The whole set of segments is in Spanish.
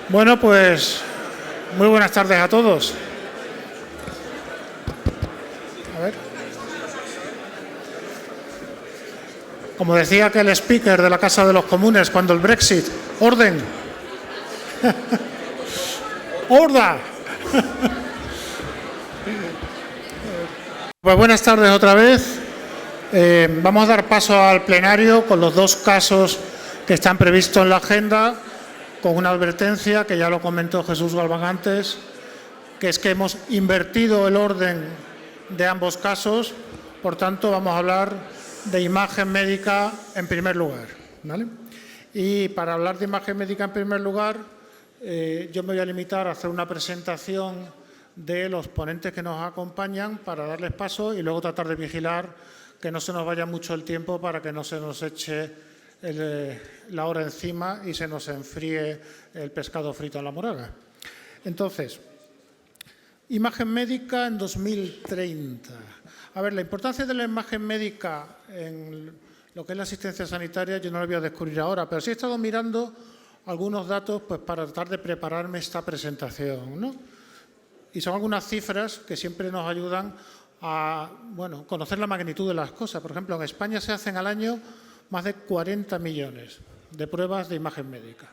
Bueno, pues muy buenas tardes a todos. A ver. Como decía aquel speaker de la Casa de los Comunes cuando el Brexit, orden. ¡Horda! Pues buenas tardes otra vez. Vamos a dar paso al plenario con los dos casos que están previstos en la agenda, con una advertencia que ya lo comentó Jesús Galván antes, que es que hemos invertido el orden de ambos casos. Por tanto, vamos a hablar de imagen médica en primer lugar, ¿vale? Y para hablar de imagen médica en primer lugar, yo me voy a limitar a hacer una presentación de los ponentes que nos acompañan para darles paso y luego tratar de vigilar que no se nos vaya mucho el tiempo para que no se nos eche la hora encima y se nos enfríe el pescado frito en la moraga. Entonces, imagen médica en 2030. A ver, la importancia de la imagen médica en lo que es la asistencia sanitaria yo no la voy a descubrir ahora, pero sí he estado mirando algunos datos pues, para tratar de prepararme esta presentación, ¿no? Y son algunas cifras que siempre nos ayudan a conocer la magnitud de las cosas. Por ejemplo, en España se hacen al año más de 40 millones de pruebas de imagen médica.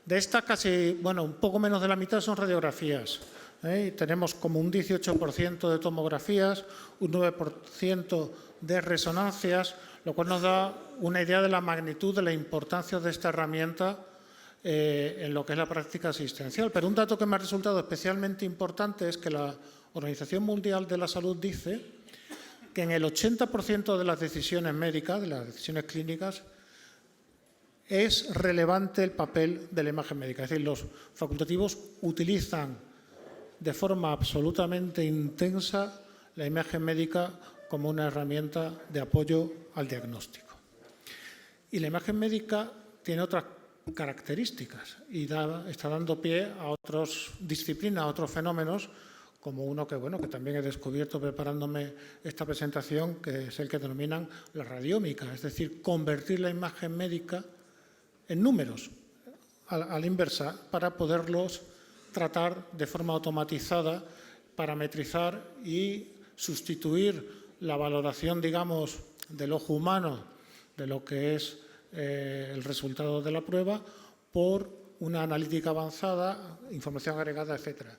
De estas casi, un poco menos de la mitad son radiografías. Tenemos como un 18% de tomografías, un 9% de resonancias, lo cual nos da una idea de la magnitud, de la importancia de esta herramienta en lo que es la práctica asistencial. Pero un dato que me ha resultado especialmente importante es que la Organización Mundial de la Salud dice que en el 80% de las decisiones médicas, de las decisiones clínicas, es relevante el papel de la imagen médica. Es decir, los facultativos utilizan de forma absolutamente intensa la imagen médica como una herramienta de apoyo al diagnóstico. Y la imagen médica tiene otras características y está dando pie a otras disciplinas, a otros fenómenos, como uno que también he descubierto preparándome esta presentación, que es el que denominan la radiómica, es decir, convertir la imagen médica en números a la inversa para poderlos tratar de forma automatizada, parametrizar y sustituir la valoración, digamos, del ojo humano de lo que es el resultado de la prueba por una analítica avanzada, información agregada, etcétera.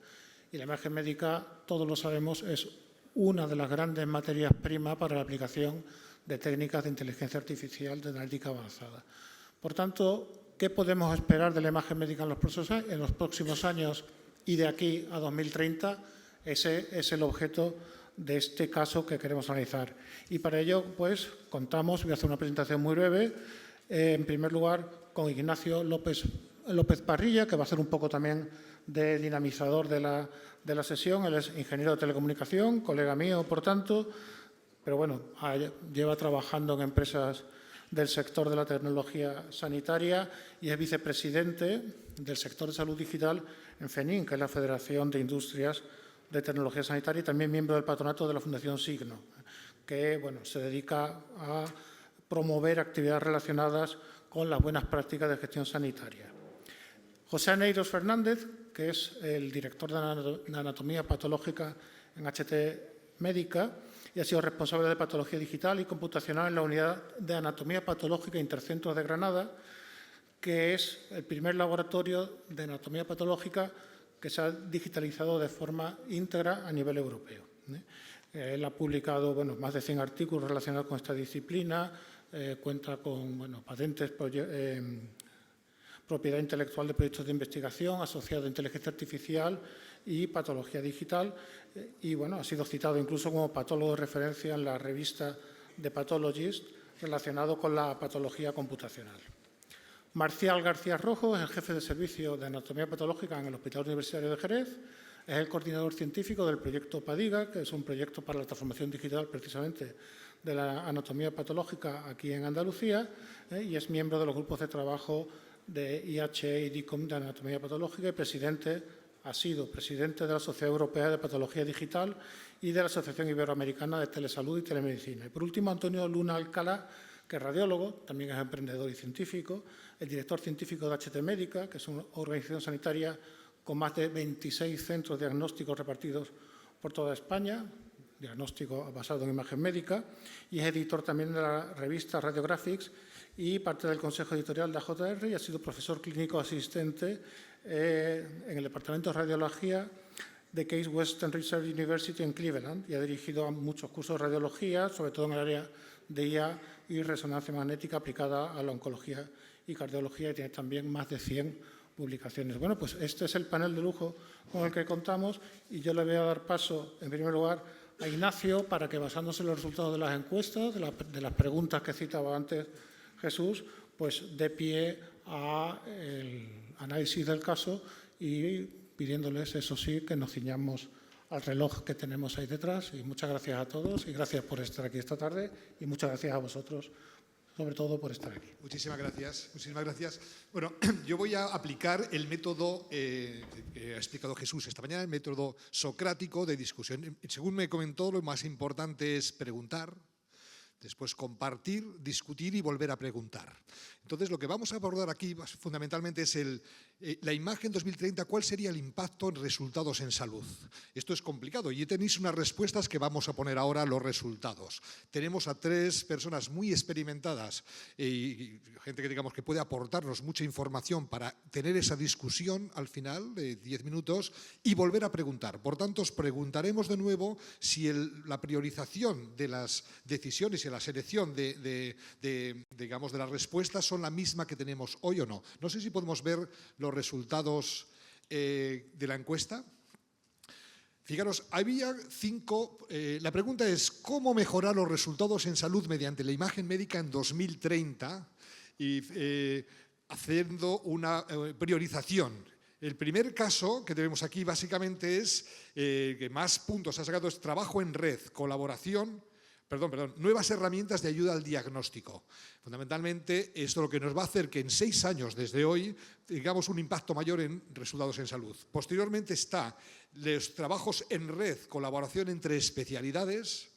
Y la imagen médica, todos lo sabemos, es una de las grandes materias primas para la aplicación de técnicas de inteligencia artificial de analítica avanzada. Por tanto, ¿qué podemos esperar de la imagen médica en los próximos años y de aquí a 2030? Ese es el objeto de este caso que queremos analizar. Y para ello, pues, contamos, voy a hacer una presentación muy breve, en primer lugar, con Ignacio López Parrilla, que va a ser un poco también de dinamizador de la sesión. Él es ingeniero de telecomunicación, colega mío, por tanto, pero lleva trabajando en empresas del sector de la tecnología sanitaria y es vicepresidente del sector de salud digital en FENIN, que es la Federación de Industrias de Tecnología Sanitaria, y también miembro del patronato de la Fundación Signo, que se dedica a promover actividades relacionadas con las buenas prácticas de gestión sanitaria. José Aneiros Fernández, que es el director de Anatomía Patológica en HT Médica y ha sido responsable de Patología Digital y Computacional en la Unidad de Anatomía Patológica Intercentros de Granada, que es el primer laboratorio de anatomía patológica que se ha digitalizado de forma íntegra a nivel europeo. Él ha publicado más de 100 artículos relacionados con esta disciplina, cuenta con patentes, propiedad intelectual de proyectos de investigación asociados a inteligencia artificial y patología digital y ha sido citado incluso como patólogo de referencia en la revista The Pathologist relacionado con la patología computacional. Marcial García Rojo es el jefe de servicio de anatomía patológica en el Hospital Universitario de Jerez, es el coordinador científico del proyecto PADIGA, que es un proyecto para la transformación digital precisamente de la anatomía patológica aquí en Andalucía y es miembro de los grupos de trabajo de IHE y DICOM de anatomía patológica y ha sido presidente de la Sociedad Europea de Patología Digital y de la Asociación Iberoamericana de Telesalud y Telemedicina. Y por último, Antonio Luna Alcalá, que es radiólogo, también es emprendedor y científico, el director científico de HT Médica, que es una organización sanitaria con más de 26 centros diagnósticos repartidos por toda España, diagnóstico basado en imagen médica, y es editor también de la revista Radiographics y parte del consejo editorial de AJR, y ha sido profesor clínico asistente en el Departamento de Radiología de Case Western Reserve University en Cleveland, y ha dirigido muchos cursos de radiología, sobre todo en el área de IA y resonancia magnética aplicada a la oncología y cardiología, y tiene también más de 100 publicaciones. Bueno, pues este es el panel de lujo con el que contamos, y yo le voy a dar paso, en primer lugar, a Ignacio, para que, basándose en los resultados de las encuestas, de las preguntas que citaba antes Jesús, pues dé pie al análisis del caso, y pidiéndoles, eso sí, que nos ciñamos al reloj que tenemos ahí detrás. Y muchas gracias a todos, y gracias por estar aquí esta tarde, y muchas gracias a vosotros, sobre todo, por estar aquí. Muchísimas gracias. Muchísimas gracias. Bueno, yo voy a aplicar el método que ha explicado Jesús esta mañana, el método socrático de discusión. Según me comentó, lo más importante es preguntar, después compartir, discutir y volver a preguntar. Entonces, lo que vamos a abordar aquí fundamentalmente es la imagen 2030, ¿cuál sería el impacto en resultados en salud? Esto es complicado y tenéis unas respuestas que vamos a poner ahora los resultados. Tenemos a 3 personas muy experimentadas y gente que digamos que puede aportarnos mucha información para tener esa discusión al final de 10 minutos y volver a preguntar. Por tanto, os preguntaremos de nuevo si la priorización de las decisiones y la selección digamos, de las respuestas son la misma que tenemos hoy o no. No sé si podemos ver los resultados de la encuesta. Fijaros, había 5... la pregunta es, ¿cómo mejorar los resultados en salud mediante la imagen médica en 2030? Y haciendo una priorización. El primer caso que tenemos aquí básicamente es, que más puntos ha sacado, es trabajo en red, colaboración, nuevas herramientas de ayuda al diagnóstico. Fundamentalmente, esto lo que nos va a hacer que en 6 años desde hoy tengamos un impacto mayor en resultados en salud. Posteriormente está los trabajos en red, colaboración entre especialidades,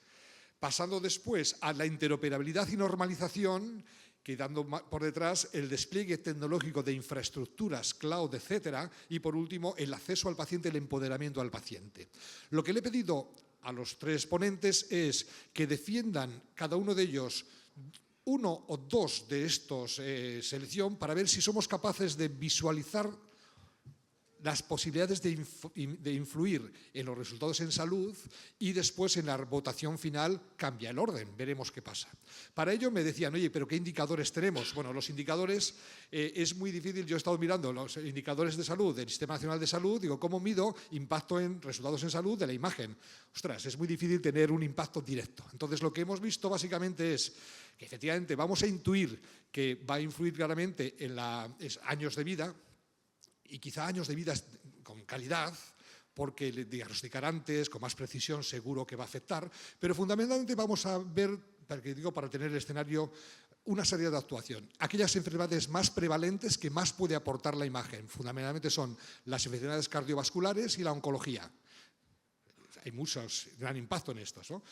pasando después a la interoperabilidad y normalización, quedando por detrás el despliegue tecnológico de infraestructuras, cloud, etcétera, y por último el acceso al paciente, el empoderamiento al paciente. Lo que le he pedido a los 3 ponentes es que defiendan cada uno de ellos 1 o 2 de estos selección para ver si somos capaces de visualizar las posibilidades de influir en los resultados en salud, y después en la votación final cambia el orden, veremos qué pasa. Para ello me decían, oye, ¿pero qué indicadores tenemos? Bueno, los indicadores es muy difícil. Yo he estado mirando los indicadores de salud del Sistema Nacional de Salud, digo, ¿cómo mido impacto en resultados en salud de la imagen? Ostras, es muy difícil tener un impacto directo. Entonces, lo que hemos visto básicamente es que efectivamente vamos a intuir que va a influir claramente en años de vida, y quizá años de vida con calidad, porque diagnosticar antes, con más precisión, seguro que va a afectar, pero fundamentalmente vamos a ver, para tener el escenario, una serie de actuación. Aquellas enfermedades más prevalentes que más puede aportar la imagen, fundamentalmente son las enfermedades cardiovasculares y la oncología. Hay muchos, gran impacto en estos, ¿no?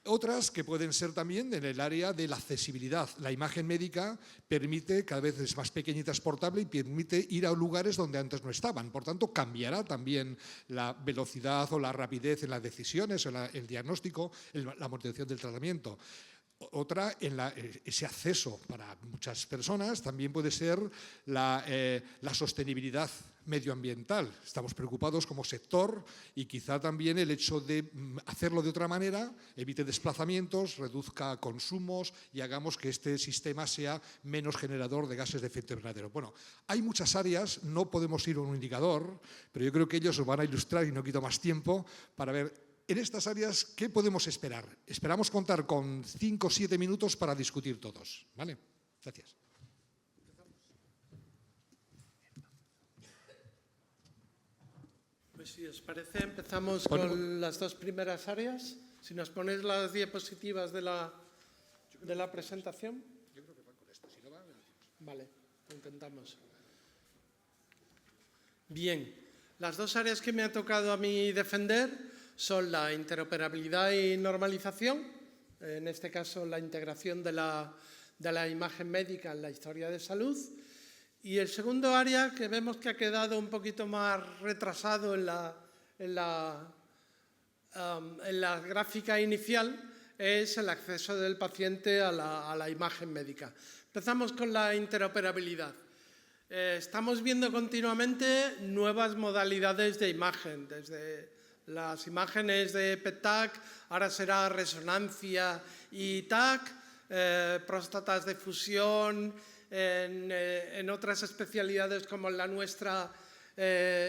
Otras que pueden ser también en el área de la accesibilidad. La imagen médica permite, cada vez es más pequeña y transportable, y permite ir a lugares donde antes no estaban. Por tanto, cambiará también la velocidad o la rapidez en las decisiones, o el diagnóstico, la monitorización del tratamiento. Otra, ese acceso para muchas personas, también puede ser la sostenibilidad medioambiental. Estamos preocupados como sector, y quizá también el hecho de hacerlo de otra manera evite desplazamientos, reduzca consumos y hagamos que este sistema sea menos generador de gases de efecto invernadero. Bueno, hay muchas áreas, no podemos ir a un indicador, pero yo creo que ellos os van a ilustrar, y no quito más tiempo, para ver en estas áreas qué podemos esperar. Esperamos contar con 5 o 7 minutos para discutir todos. ¿Vale? Gracias. Pues si os parece, empezamos con las 2 primeras áreas. Si nos ponéis las diapositivas de la presentación. Yo creo que van con esto. Si no van, vale, lo intentamos. Bien, las 2 áreas que me ha tocado a mí defender son la interoperabilidad y normalización, en este caso la integración de la de la imagen médica en la historia de salud. Y el segundo área, que vemos que ha quedado un poquito más retrasado en la gráfica inicial, es el acceso del paciente a la imagen médica. Empezamos con la interoperabilidad. Estamos viendo continuamente nuevas modalidades de imagen, desde las imágenes de PET-TAC, ahora será resonancia y TAC, próstatas de fusión, en otras especialidades como en la nuestra.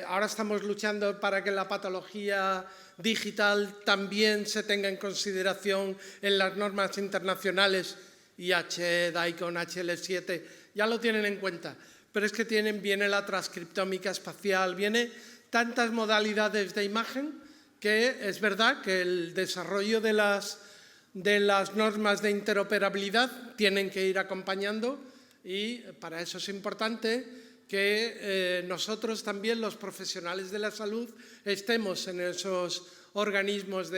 Ahora estamos luchando para que la patología digital también se tenga en consideración en las normas internacionales. IH, DICOM, HL7, ya lo tienen en cuenta. Pero es que viene la transcriptómica espacial, viene tantas modalidades de imagen que es verdad que el desarrollo de las normas de interoperabilidad tienen que ir acompañando, y para eso es importante que nosotros también, los profesionales de la salud, estemos en esos organismos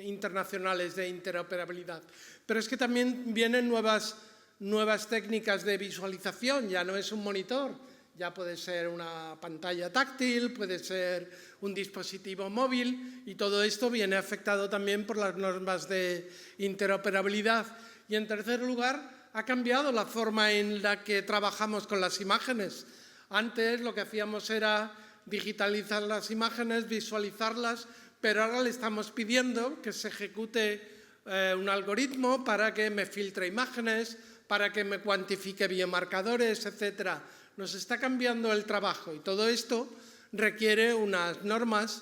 internacionales de interoperabilidad. Pero es que también vienen nuevas técnicas de visualización, ya no es un monitor, ya puede ser una pantalla táctil, puede ser un dispositivo móvil, y todo esto viene afectado también por las normas de interoperabilidad. Y en tercer lugar, ha cambiado la forma en la que trabajamos con las imágenes. Antes lo que hacíamos era digitalizar las imágenes, visualizarlas, pero ahora le estamos pidiendo que se ejecute un algoritmo para que me filtre imágenes, para que me cuantifique biomarcadores, etc. Nos está cambiando el trabajo, y todo esto requiere unas normas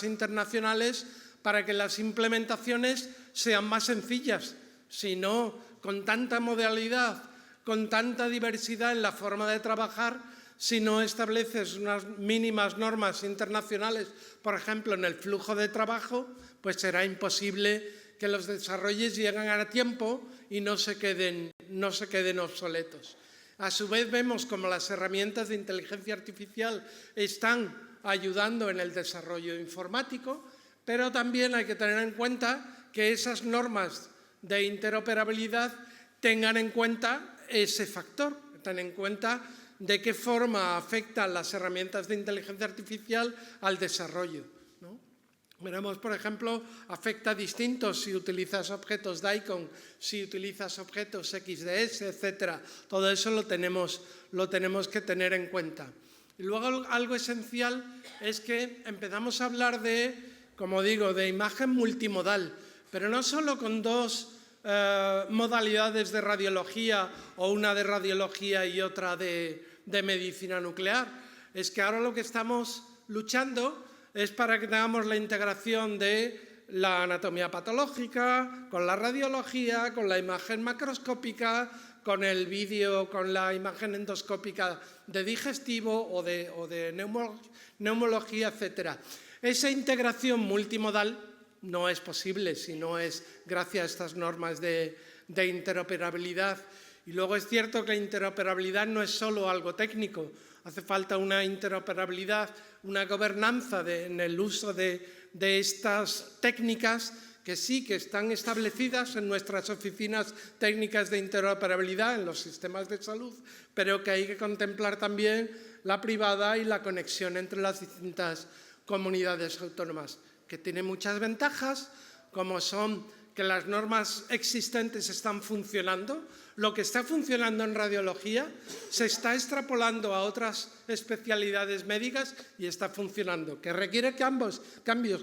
internacionales para que las implementaciones sean más sencillas. Si no, con tanta modalidad, con tanta diversidad en la forma de trabajar, si no estableces unas mínimas normas internacionales, por ejemplo, en el flujo de trabajo, pues será imposible que los desarrollos lleguen a tiempo y no se queden obsoletos. A su vez, vemos como las herramientas de inteligencia artificial están ayudando en el desarrollo informático, pero también hay que tener en cuenta que esas normas de interoperabilidad tengan en cuenta ese factor, tengan en cuenta de qué forma afectan las herramientas de inteligencia artificial al desarrollo, ¿no? Veremos, por ejemplo, afecta distinto si utilizas objetos DICOM, si utilizas objetos XDS, etc. Todo eso lo tenemos que tener en cuenta. Y luego algo esencial es que empezamos a hablar de, como digo, de imagen multimodal, pero no solo con dos modalidades de radiología, o una de radiología y otra de medicina nuclear. Es que ahora lo que estamos luchando es para que tengamos la integración de la anatomía patológica, con la radiología, con la imagen macroscópica, con el vídeo, con la imagen endoscópica de digestivo o de neumología, etc. Esa integración multimodal no es posible si no es gracias a estas normas de interoperabilidad. Y luego es cierto que la interoperabilidad no es solo algo técnico, hace falta una interoperabilidad, una gobernanza en el uso de estas técnicas que sí que están establecidas en nuestras oficinas técnicas de interoperabilidad en los sistemas de salud, pero que hay que contemplar también la privada y la conexión entre las distintas comunidades autónomas, que tiene muchas ventajas, como son que las normas existentes están funcionando. Lo que está funcionando en radiología se está extrapolando a otras especialidades médicas y está funcionando. ¿Que requiere cambios?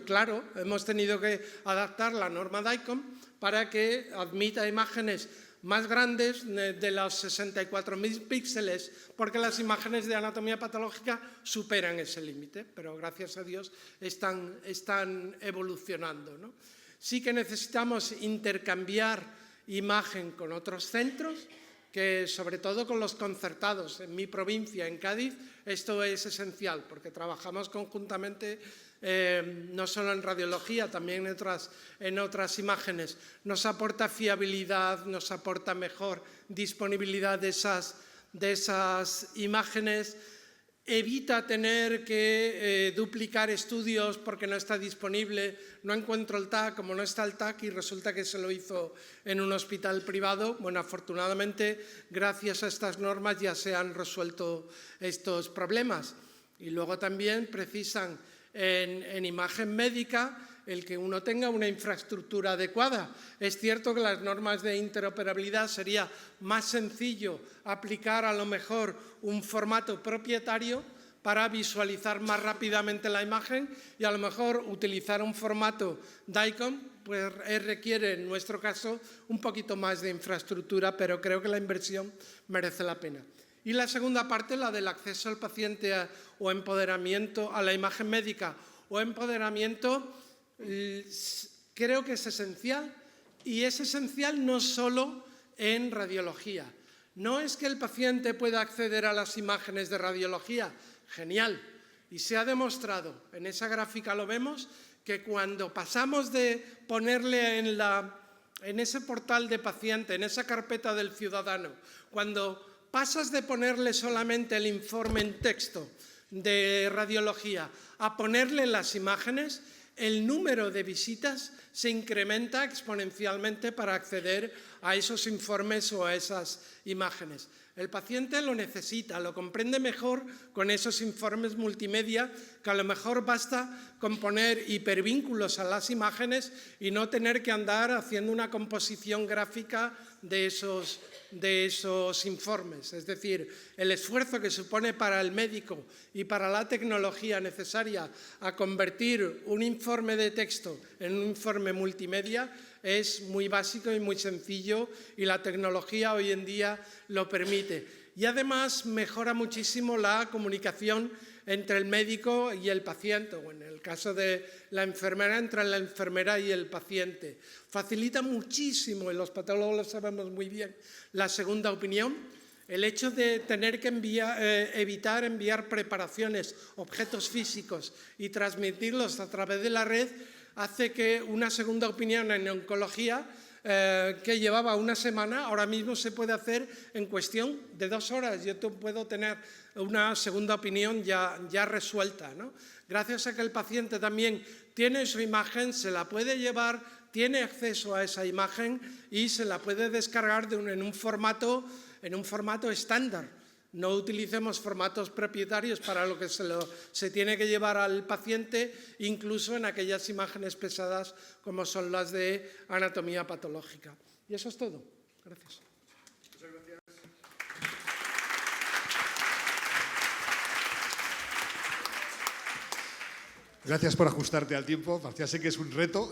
Claro, hemos tenido que adaptar la norma DICOM para que admita imágenes más grandes de los 64.000 píxeles, porque las imágenes de anatomía patológica superan ese límite, pero gracias a Dios están evolucionando, ¿no? Sí que necesitamos intercambiar imagen con otros centros, que sobre todo con los concertados. En mi provincia, en Cádiz, esto es esencial, porque trabajamos conjuntamente no solo en radiología, también en otras imágenes. Nos aporta fiabilidad, nos aporta mejor disponibilidad de esas imágenes, evita tener que duplicar estudios porque no está disponible, no encuentro el TAC, como no está el TAC y resulta que se lo hizo en un hospital privado. Bueno, afortunadamente, gracias a estas normas ya se han resuelto estos problemas. Y luego también precisan en imagen médica el que uno tenga una infraestructura adecuada. Es cierto que las normas de interoperabilidad sería más sencillo aplicar a lo mejor un formato propietario para visualizar más rápidamente la imagen y a lo mejor utilizar un formato DICOM pues requiere en nuestro caso un poquito más de infraestructura, pero creo que la inversión merece la pena. Y la segunda parte, la del acceso al paciente o empoderamiento a la imagen médica o empoderamiento, creo que es esencial, y es esencial no solo en radiología. No es que el paciente pueda acceder a las imágenes de radiología, genial, y se ha demostrado, en esa gráfica lo vemos, que cuando pasamos de ponerle en ese portal de paciente, en esa carpeta del ciudadano, cuando pasas de ponerle solamente el informe en texto de radiología a ponerle las imágenes, el número de visitas se incrementa exponencialmente para acceder a esos informes o a esas imágenes. El paciente lo necesita, lo comprende mejor con esos informes multimedia, que a lo mejor basta con poner hipervínculos a las imágenes y no tener que andar haciendo una composición gráfica de esos informes. Es decir, el esfuerzo que supone para el médico y para la tecnología necesaria a convertir un informe de texto en un informe multimedia es muy básico y muy sencillo, y la tecnología hoy en día lo permite. Y además mejora muchísimo la comunicación entre el médico y el paciente, o en el caso de la enfermera, entre la enfermera y el paciente. Facilita muchísimo, y los patólogos lo sabemos muy bien, la segunda opinión. El hecho de tener que evitar enviar preparaciones, objetos físicos y transmitirlos a través de la red hace que una segunda opinión en oncología que llevaba una semana, ahora mismo se puede hacer en cuestión de 2 horas. Yo puedo tener una segunda opinión ya resuelta, ¿no? Gracias a que el paciente también tiene su imagen, se la puede llevar, tiene acceso a esa imagen y se la puede descargar en un formato estándar. No utilicemos formatos propietarios para lo que se tiene que llevar al paciente, incluso en aquellas imágenes pesadas como son las de anatomía patológica. Y eso es todo. Gracias. Muchas gracias. Gracias por ajustarte al tiempo. Ya sé que es un reto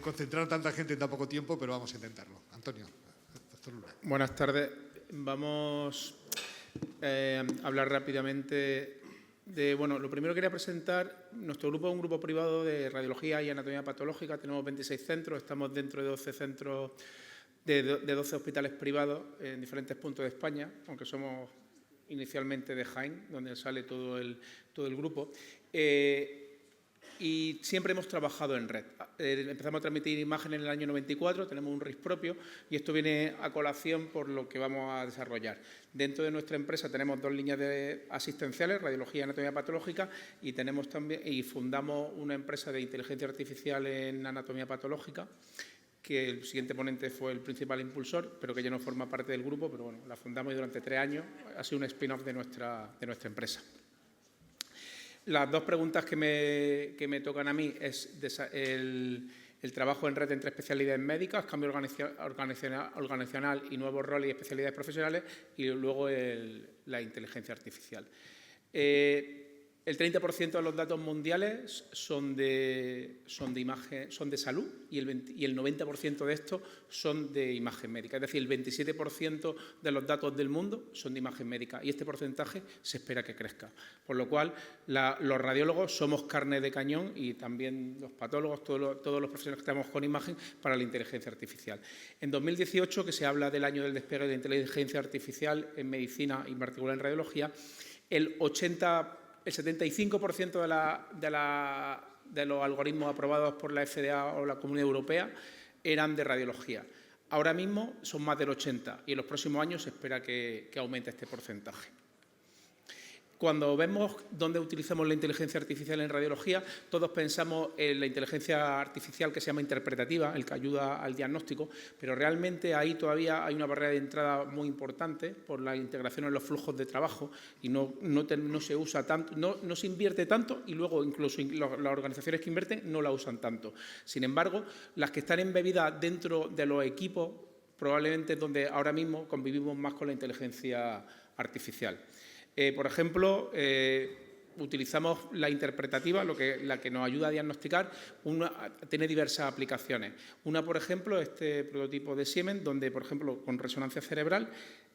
concentrar tanta gente en tan poco tiempo, pero vamos a intentarlo. Antonio, doctor Luna. Buenas tardes. Vamos a hablar rápidamente de... Bueno, lo primero que quería presentar, nuestro grupo es un grupo privado de radiología y anatomía patológica. Tenemos 26 centros, estamos dentro de 12 centros, de 12 hospitales privados en diferentes puntos de España, aunque somos inicialmente de Jaén, donde sale todo el grupo. Y siempre hemos trabajado en red. Empezamos a transmitir imágenes en el año 94, tenemos un RIS propio y esto viene a colación por lo que vamos a desarrollar. Dentro de nuestra empresa tenemos 2 líneas asistenciales, radiología y anatomía patológica, y fundamos una empresa de inteligencia artificial en anatomía patológica, que el siguiente ponente fue el principal impulsor, pero que ya no forma parte del grupo, pero bueno, la fundamos y durante 3 años ha sido un spin-off de nuestra empresa. Las 2 preguntas que me tocan a mí es el trabajo en red entre especialidades médicas, cambio organizacional y nuevos roles y especialidades profesionales, y luego la inteligencia artificial. El 30% de los datos mundiales son de salud y el 90% de estos son de imagen médica. Es decir, el 27% de los datos del mundo son de imagen médica y este porcentaje se espera que crezca. Por lo cual, los radiólogos somos carne de cañón y también los patólogos, todos los profesionales que estamos con imagen para la inteligencia artificial. En 2018, que se habla del año del despegue de la inteligencia artificial en medicina y en particular en radiología, el 75% de los algoritmos aprobados por la FDA o la Comunidad Europea eran de radiología. Ahora mismo son más del 80% y en los próximos años se espera que aumente este porcentaje. Cuando vemos dónde utilizamos la inteligencia artificial en radiología, todos pensamos en la inteligencia artificial que se llama interpretativa, el que ayuda al diagnóstico, pero realmente ahí todavía hay una barrera de entrada muy importante por la integración en los flujos de trabajo y no se usa tanto, no se invierte tanto y luego incluso las organizaciones que invierten no la usan tanto. Sin embargo, las que están embebidas dentro de los equipos probablemente es donde ahora mismo convivimos más con la inteligencia artificial. Por ejemplo, utilizamos la interpretativa, la que nos ayuda a diagnosticar, tiene diversas aplicaciones. Una, por ejemplo, este prototipo de Siemens, donde, por ejemplo, con resonancia cerebral,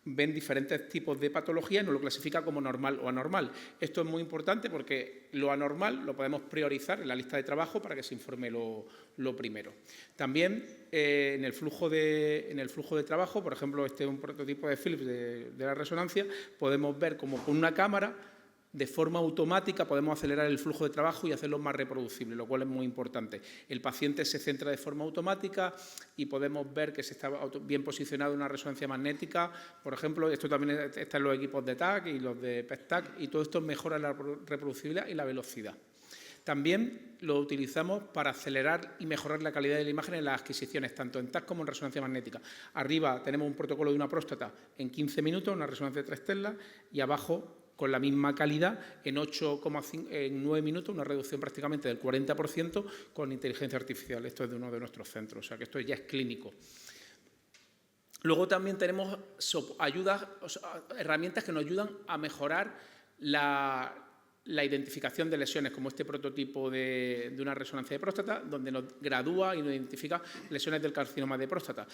ven diferentes tipos de patologías y nos lo clasifica como normal o anormal. Esto es muy importante porque lo anormal lo podemos priorizar en la lista de trabajo para que se informe lo primero. También en el flujo de trabajo, por ejemplo, este es un prototipo de Philips de la resonancia, podemos ver como con una cámara, de forma automática podemos acelerar el flujo de trabajo y hacerlo más reproducible, lo cual es muy importante. El paciente se centra de forma automática y podemos ver que se está bien posicionado en una resonancia magnética. Por ejemplo, esto también está en los equipos de TAC y los de PET-TAC y todo esto mejora la reproducibilidad y la velocidad. También lo utilizamos para acelerar y mejorar la calidad de la imagen en las adquisiciones, tanto en TAC como en resonancia magnética. Arriba tenemos un protocolo de una próstata en 15 minutos, una resonancia de 3 teslas, y abajo, con la misma calidad, en 9 minutos, una reducción prácticamente del 40% con inteligencia artificial. Esto es de uno de nuestros centros, o sea que esto ya es clínico. Luego también tenemos herramientas que nos ayudan a mejorar la identificación de lesiones, como este prototipo de una resonancia de próstata, donde nos gradúa y nos identifica lesiones del carcinoma de próstata.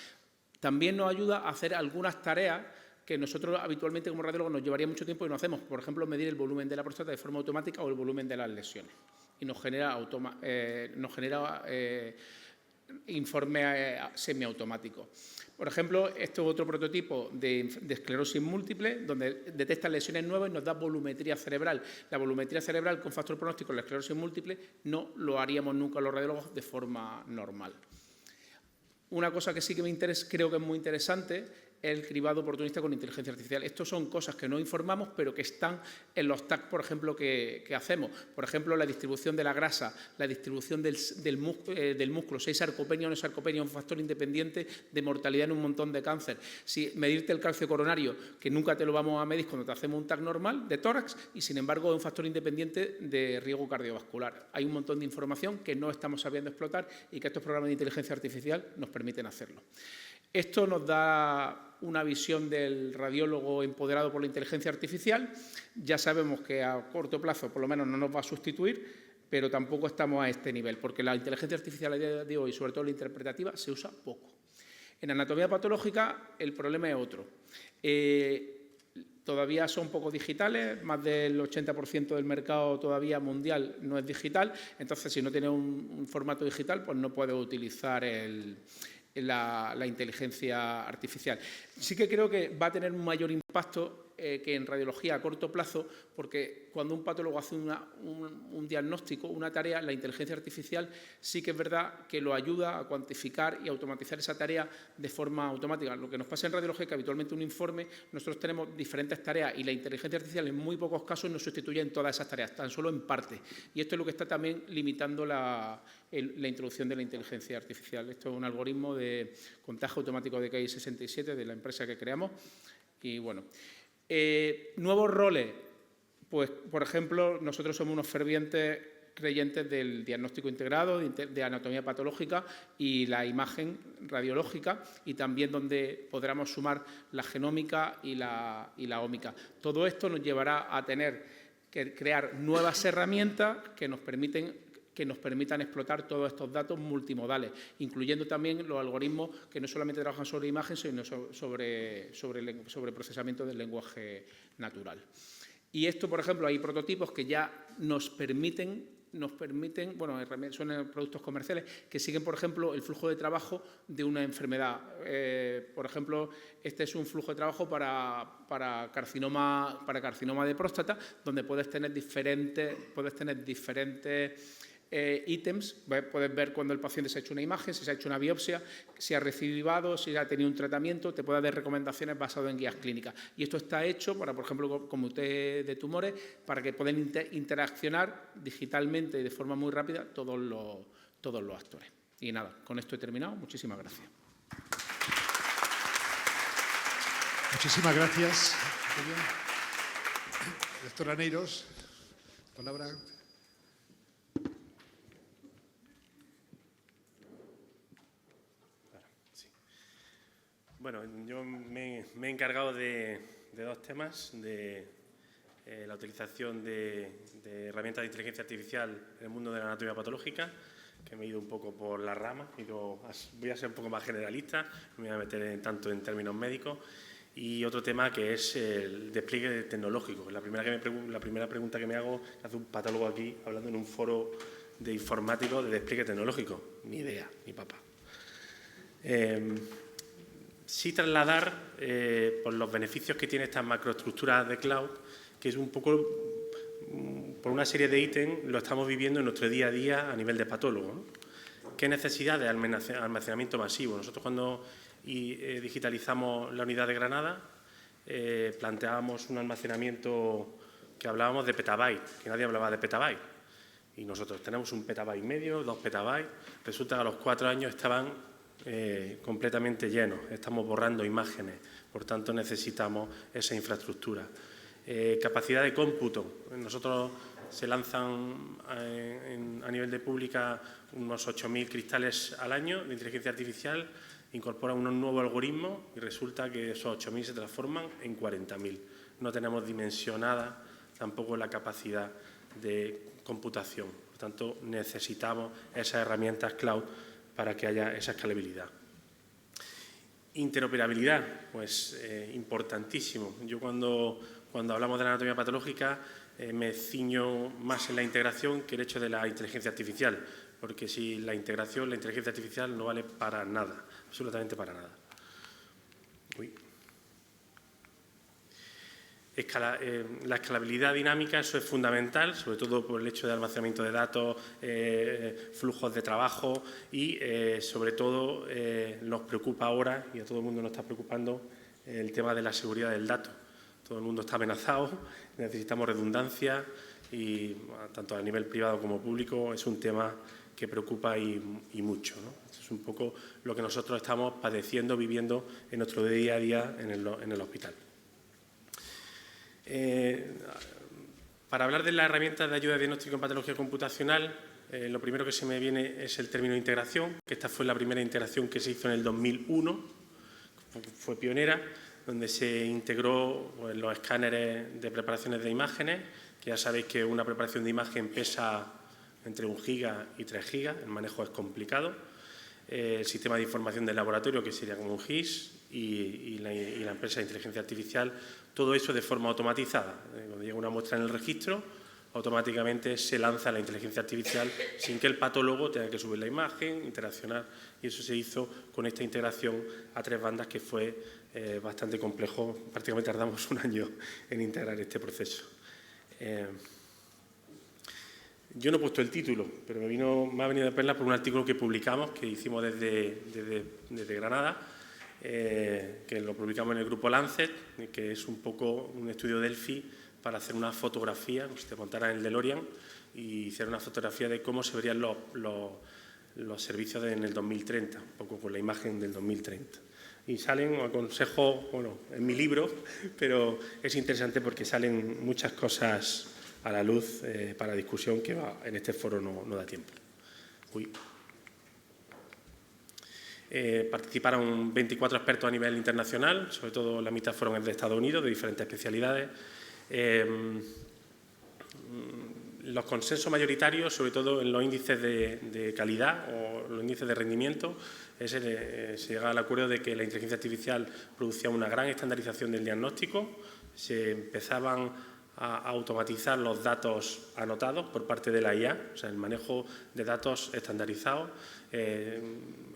También nos ayuda a hacer algunas tareas que nosotros habitualmente como radiólogos nos llevaría mucho tiempo y no hacemos. Por ejemplo, medir el volumen de la próstata de forma automática o el volumen de las lesiones. Y nos genera informe semiautomático. Por ejemplo, este es otro prototipo de esclerosis múltiple, donde detecta lesiones nuevas y nos da volumetría cerebral. La volumetría cerebral con factor pronóstico en la esclerosis múltiple no lo haríamos nunca los radiólogos de forma normal. Una cosa que sí que creo que es muy interesante es el cribado oportunista con inteligencia artificial. Estos son cosas que no informamos, pero que están en los TAC, por ejemplo, que hacemos. Por ejemplo, la distribución de la grasa, la distribución del músculo, si hay sarcopenia o no sarcopenia, un factor independiente de mortalidad en un montón de cáncer. Si medirte el calcio coronario, que nunca te lo vamos a medir cuando te hacemos un TAC normal de tórax, y sin embargo es un factor independiente de riesgo cardiovascular. Hay un montón de información que no estamos sabiendo explotar y que estos programas de inteligencia artificial nos permiten hacerlo. Esto nos da una visión del radiólogo empoderado por la inteligencia artificial. Ya sabemos que a corto plazo, por lo menos, no nos va a sustituir, pero tampoco estamos a este nivel, porque la inteligencia artificial a día de hoy, sobre todo la interpretativa, se usa poco. En anatomía patológica el problema es otro. Todavía son poco digitales, más del 80% del mercado todavía mundial no es digital, entonces si no tienes un formato digital, pues no puedes utilizar la inteligencia artificial. Sí que creo que va a tener un mayor impacto que en radiología a corto plazo, porque cuando un patólogo hace un diagnóstico, una tarea, la inteligencia artificial sí que es verdad que lo ayuda a cuantificar y automatizar esa tarea de forma automática. Lo que nos pasa en radiología es que habitualmente un informe, nosotros tenemos diferentes tareas y la inteligencia artificial en muy pocos casos nos sustituye en todas esas tareas, tan solo en parte. Y esto es lo que está también limitando la introducción de la inteligencia artificial. Esto es un algoritmo de contagio automático de KI67 de la empresa que creamos. Y bueno, nuevos roles. Pues, por ejemplo, nosotros somos unos fervientes creyentes del diagnóstico integrado, de anatomía patológica y la imagen radiológica, y también donde podremos sumar la genómica y la ómica. Todo esto nos llevará a tener que crear nuevas herramientas que nos permitan explotar todos estos datos multimodales, incluyendo también los algoritmos que no solamente trabajan sobre imagen, sino sobre procesamiento del lenguaje natural. Y esto, por ejemplo, hay prototipos que ya nos permiten, bueno, son productos comerciales que siguen, por ejemplo, el flujo de trabajo de una enfermedad. Por ejemplo, este es un flujo de trabajo para carcinoma de próstata, donde puedes tener diferentes ítems, puedes ver cuando el paciente se ha hecho una imagen, si se ha hecho una biopsia, si ha recidivado, si ha tenido un tratamiento, te puede dar recomendaciones basadas en guías clínicas. Y esto está hecho para, por ejemplo, comité de tumores, para que puedan interaccionar digitalmente y de forma muy rápida todos los actores. Y nada, con esto he terminado. Muchísimas gracias. Muchísimas gracias. Doctora Neiros, palabra. Bueno, yo me he encargado de dos temas, de la utilización de herramientas de inteligencia artificial en el mundo de la anatomía patológica, que me he ido un poco por la rama, voy a ser un poco más generalista, no me voy a meter tanto en términos médicos, y otro tema que es el despliegue tecnológico. La primera pregunta que me hago, hace un patólogo aquí hablando en un foro de informáticos de despliegue tecnológico. Ni idea, ni papá. Sí trasladar por los beneficios que tiene estas macroestructuras de cloud, que es un poco, por una serie de ítems, lo estamos viviendo en nuestro día a día a nivel de patólogo, ¿no? ¿Qué necesidad de almacenamiento masivo? Nosotros cuando digitalizamos la unidad de Granada, planteábamos un almacenamiento que hablábamos de petabytes, que nadie hablaba de petabytes. Y nosotros tenemos 1,5 petabytes, 2 petabytes. Resulta que a los 4 años estaban completamente llenos, estamos borrando imágenes, por tanto necesitamos esa infraestructura. Capacidad de cómputo. Nosotros se lanzan a nivel de pública unos 8.000 cristales al año de inteligencia artificial, incorporan unos nuevos algoritmos y resulta que esos 8.000 se transforman en 40.000. No tenemos dimensionada tampoco la capacidad de computación. Por tanto, necesitamos esas herramientas cloud para que haya esa escalabilidad. Interoperabilidad, pues importantísimo. Yo cuando hablamos de la anatomía patológica me ciño más en la integración que el hecho de la inteligencia artificial, porque si la integración, la inteligencia artificial no vale para nada, absolutamente para nada. La escalabilidad dinámica, eso es fundamental, sobre todo por el hecho de almacenamiento de datos, flujos de trabajo y, sobre todo, nos preocupa ahora, y a todo el mundo nos está preocupando, el tema de la seguridad del dato. Todo el mundo está amenazado, necesitamos redundancia y, tanto a nivel privado como público, es un tema que preocupa y mucho, ¿no? Esto es un poco lo que nosotros estamos padeciendo, viviendo en nuestro día a día en el hospital. Para hablar de las herramientas de ayuda de diagnóstico en patología computacional, lo primero que se me viene es el término de integración, que esta fue la primera integración que se hizo en el 2001, fue pionera, donde se integró en los escáneres de preparaciones de imágenes, que ya sabéis que una preparación de imagen pesa entre 1 giga y 3 gigas, el manejo es complicado. El sistema de información del laboratorio, que sería como un GIS, y la empresa de inteligencia artificial, todo eso de forma automatizada. Cuando llega una muestra en el registro, automáticamente se lanza la inteligencia artificial sin que el patólogo tenga que subir la imagen, interaccionar, y eso se hizo con esta integración a 3 bandas que fue bastante complejo. Prácticamente tardamos 1 año en integrar este proceso. Yo no he puesto el título, pero me ha venido de perlas por un artículo que publicamos, que hicimos desde Granada, que lo publicamos en el grupo Lancet, que es un poco un estudio Delphi para hacer una fotografía, como si te montara en el DeLorean, y hiciera una fotografía de cómo se verían los servicios en el 2030, un poco con la imagen del 2030. Y salen, aconsejo, bueno, en mi libro, pero es interesante porque salen muchas cosas a la luz para discusión que en este foro no da tiempo. Participaron 24 expertos a nivel internacional, sobre todo la mitad fueron de Estados Unidos, de diferentes especialidades. Los consensos mayoritarios, sobre todo en los índices de calidad o los índices de rendimiento, se llegaba al acuerdo de que la inteligencia artificial producía una gran estandarización del diagnóstico, se empezaban a automatizar los datos anotados por parte de la IA, o sea, el manejo de datos estandarizados,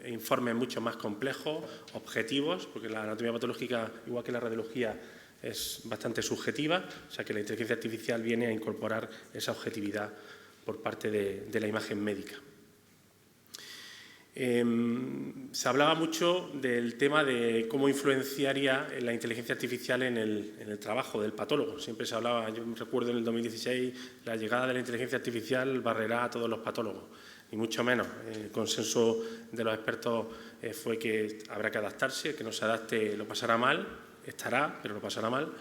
informes mucho más complejos, objetivos, porque la anatomía patológica, igual que la radiología, es bastante subjetiva, o sea que la inteligencia artificial viene a incorporar esa objetividad por parte de la imagen médica. Se hablaba mucho del tema de cómo influenciaría la inteligencia artificial en el trabajo del patólogo. Siempre se hablaba, yo recuerdo en el 2016, la llegada de la inteligencia artificial barrerá a todos los patólogos, ni mucho menos. El consenso de los expertos fue que habrá que adaptarse, que no se adapte lo pasará mal, estará, pero lo pasará mal.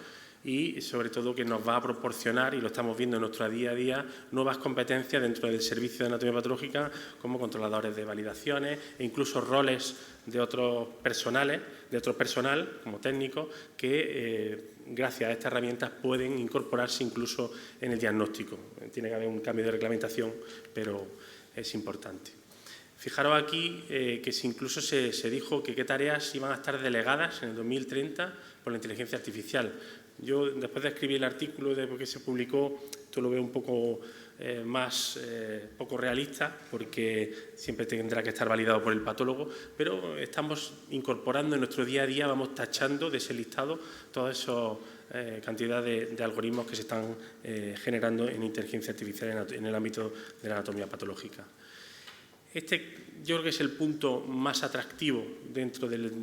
Y sobre todo que nos va a proporcionar, y lo estamos viendo en nuestro día a día, nuevas competencias dentro del servicio de anatomía patológica como controladores de validaciones e incluso roles de otro personal como técnicos que gracias a estas herramientas pueden incorporarse incluso en el diagnóstico. Tiene que haber un cambio de reglamentación, pero es importante. Fijaros aquí que incluso se dijo que qué tareas iban a estar delegadas en el 2030 por la inteligencia artificial. Yo, después de escribir el artículo, después que se publicó, esto lo veo un poco poco realista, porque siempre tendrá que estar validado por el patólogo, pero estamos incorporando en nuestro día a día, vamos tachando de ese listado toda esa cantidad de algoritmos que se están generando en inteligencia artificial en el ámbito de la anatomía patológica. Yo creo que es el punto más atractivo dentro del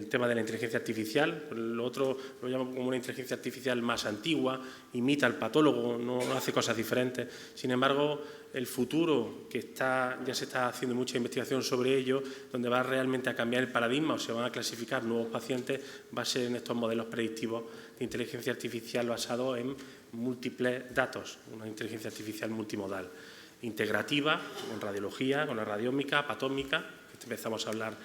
tema de la inteligencia artificial. Lo otro lo llamo como una inteligencia artificial más antigua, imita al patólogo, no hace cosas diferentes. Sin embargo, el futuro, que ya se está haciendo mucha investigación sobre ello, donde va realmente a cambiar el paradigma o se van a clasificar nuevos pacientes, va a ser en estos modelos predictivos de inteligencia artificial basados en múltiples datos, una inteligencia artificial multimodal, integrativa, con radiología, con la radiómica, patómica, que empezamos a hablar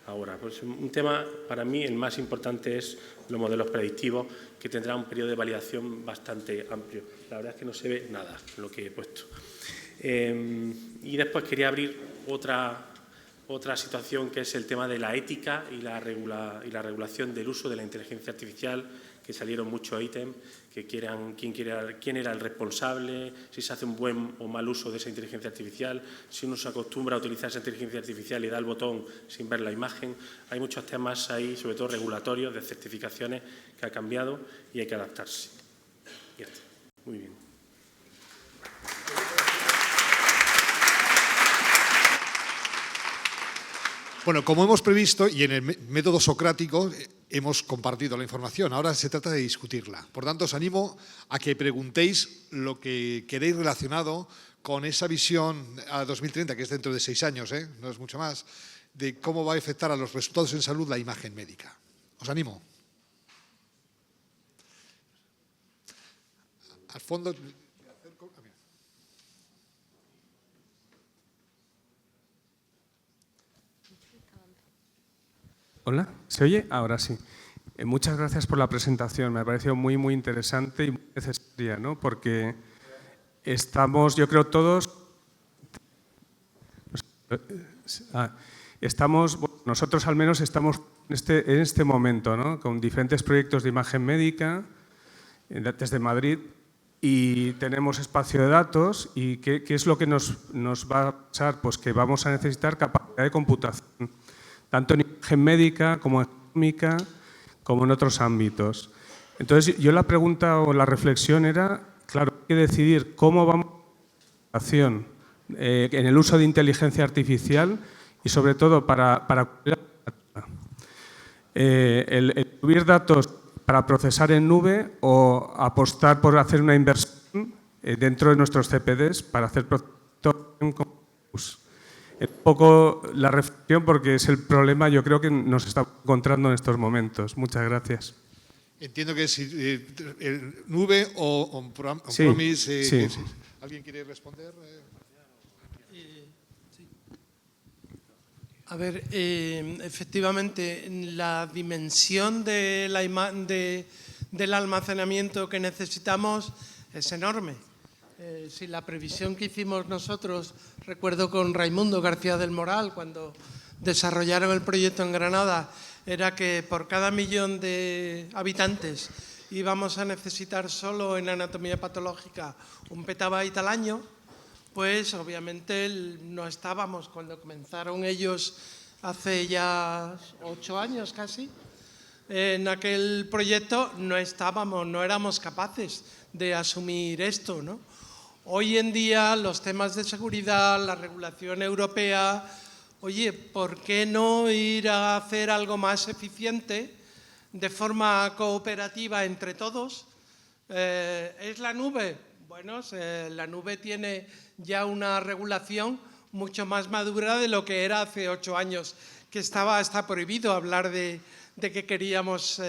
ahora. Pues un tema, para mí, el más importante es los modelos predictivos, que tendrá un periodo de validación bastante amplio. La verdad es que no se ve nada lo que he puesto. Y después quería abrir otra situación, que es el tema de la ética y la regulación del uso de la inteligencia artificial, que salieron muchos ítems, quién era el responsable, si se hace un buen o mal uso de esa inteligencia artificial, si uno se acostumbra a utilizar esa inteligencia artificial y da el botón sin ver la imagen. Hay muchos temas ahí, sobre todo regulatorios, de certificaciones, que ha cambiado y hay que adaptarse. Ya está. Muy bien. Bueno, como hemos previsto, y en el método socrático hemos compartido la información, ahora se trata de discutirla. Por tanto, os animo a que preguntéis lo que queréis relacionado con esa visión a 2030, que es dentro de 6 años, no es mucho más, de cómo va a afectar a los resultados en salud la imagen médica. Os animo. Al fondo... Hola, ¿se oye? Ahora sí. Muchas gracias por la presentación. Me ha parecido muy, muy interesante y muy necesaria, ¿no? Porque estamos, yo creo, todos... nosotros al menos estamos en este momento, ¿no? Con diferentes proyectos de imagen médica desde Madrid, y tenemos espacio de datos. ¿Y qué es lo que nos va a pasar? Pues que vamos a necesitar capacidad de computación, tanto en imagen médica como en económica, como en otros ámbitos. Entonces, yo la pregunta o la reflexión era, claro, hay que decidir cómo vamos a hacer en el uso de inteligencia artificial y, sobre todo, para el subir datos para procesar en nube o apostar por hacer una inversión dentro de nuestros CPDs para hacer procesamiento con bus. Un poco la reflexión, porque es el problema, yo creo, que nos está encontrando en estos momentos. Muchas gracias. Entiendo que es nube o on-premise. Sí. ¿Alguien quiere responder? Sí. A ver, efectivamente, la dimensión del almacenamiento que necesitamos es enorme. Si la previsión que hicimos nosotros, recuerdo con Raimundo García del Moral, cuando desarrollaron el proyecto en Granada, era que por cada 1.000.000 de habitantes íbamos a necesitar solo en anatomía patológica 1 petabyte al año, pues obviamente no estábamos, cuando comenzaron ellos hace ya 8 años casi, en aquel proyecto no éramos capaces de asumir esto, ¿no? Hoy en día los temas de seguridad, la regulación europea, oye, ¿por qué no ir a hacer algo más eficiente de forma cooperativa entre todos? ¿Es la nube? Bueno, la nube tiene ya una regulación mucho más madura de lo que era hace 8 años, que está prohibido hablar de que queríamos.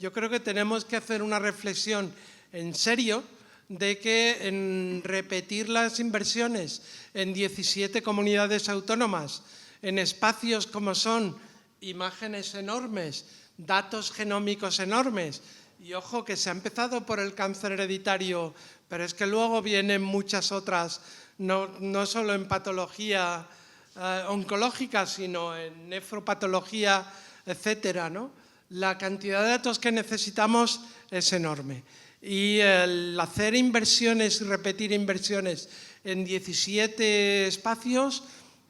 Yo creo que tenemos que hacer una reflexión en serio de que en repetir las inversiones en 17 comunidades autónomas, en espacios como son imágenes enormes, datos genómicos enormes, y ojo que se ha empezado por el cáncer hereditario, pero es que luego vienen muchas otras, no solo en patología oncológica, sino en nefropatología, etcétera, ¿no? La cantidad de datos que necesitamos es enorme. Y el hacer inversiones y repetir inversiones en 17 espacios,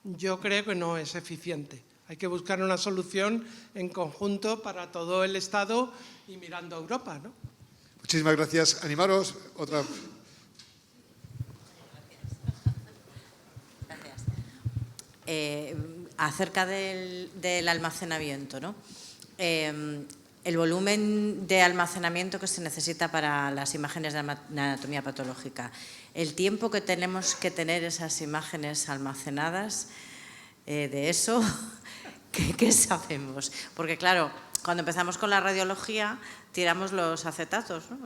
yo creo que no es eficiente. Hay que buscar una solución en conjunto para todo el Estado y mirando a Europa, ¿no? Muchísimas gracias. Animaros. Otra. Gracias. Acerca del almacenamiento, ¿no? El volumen de almacenamiento que se necesita para las imágenes de anatomía patológica, el tiempo que tenemos que tener esas imágenes almacenadas, de eso, ¿qué sabemos? Porque claro, cuando empezamos con la radiología tiramos los acetatos, ¿no?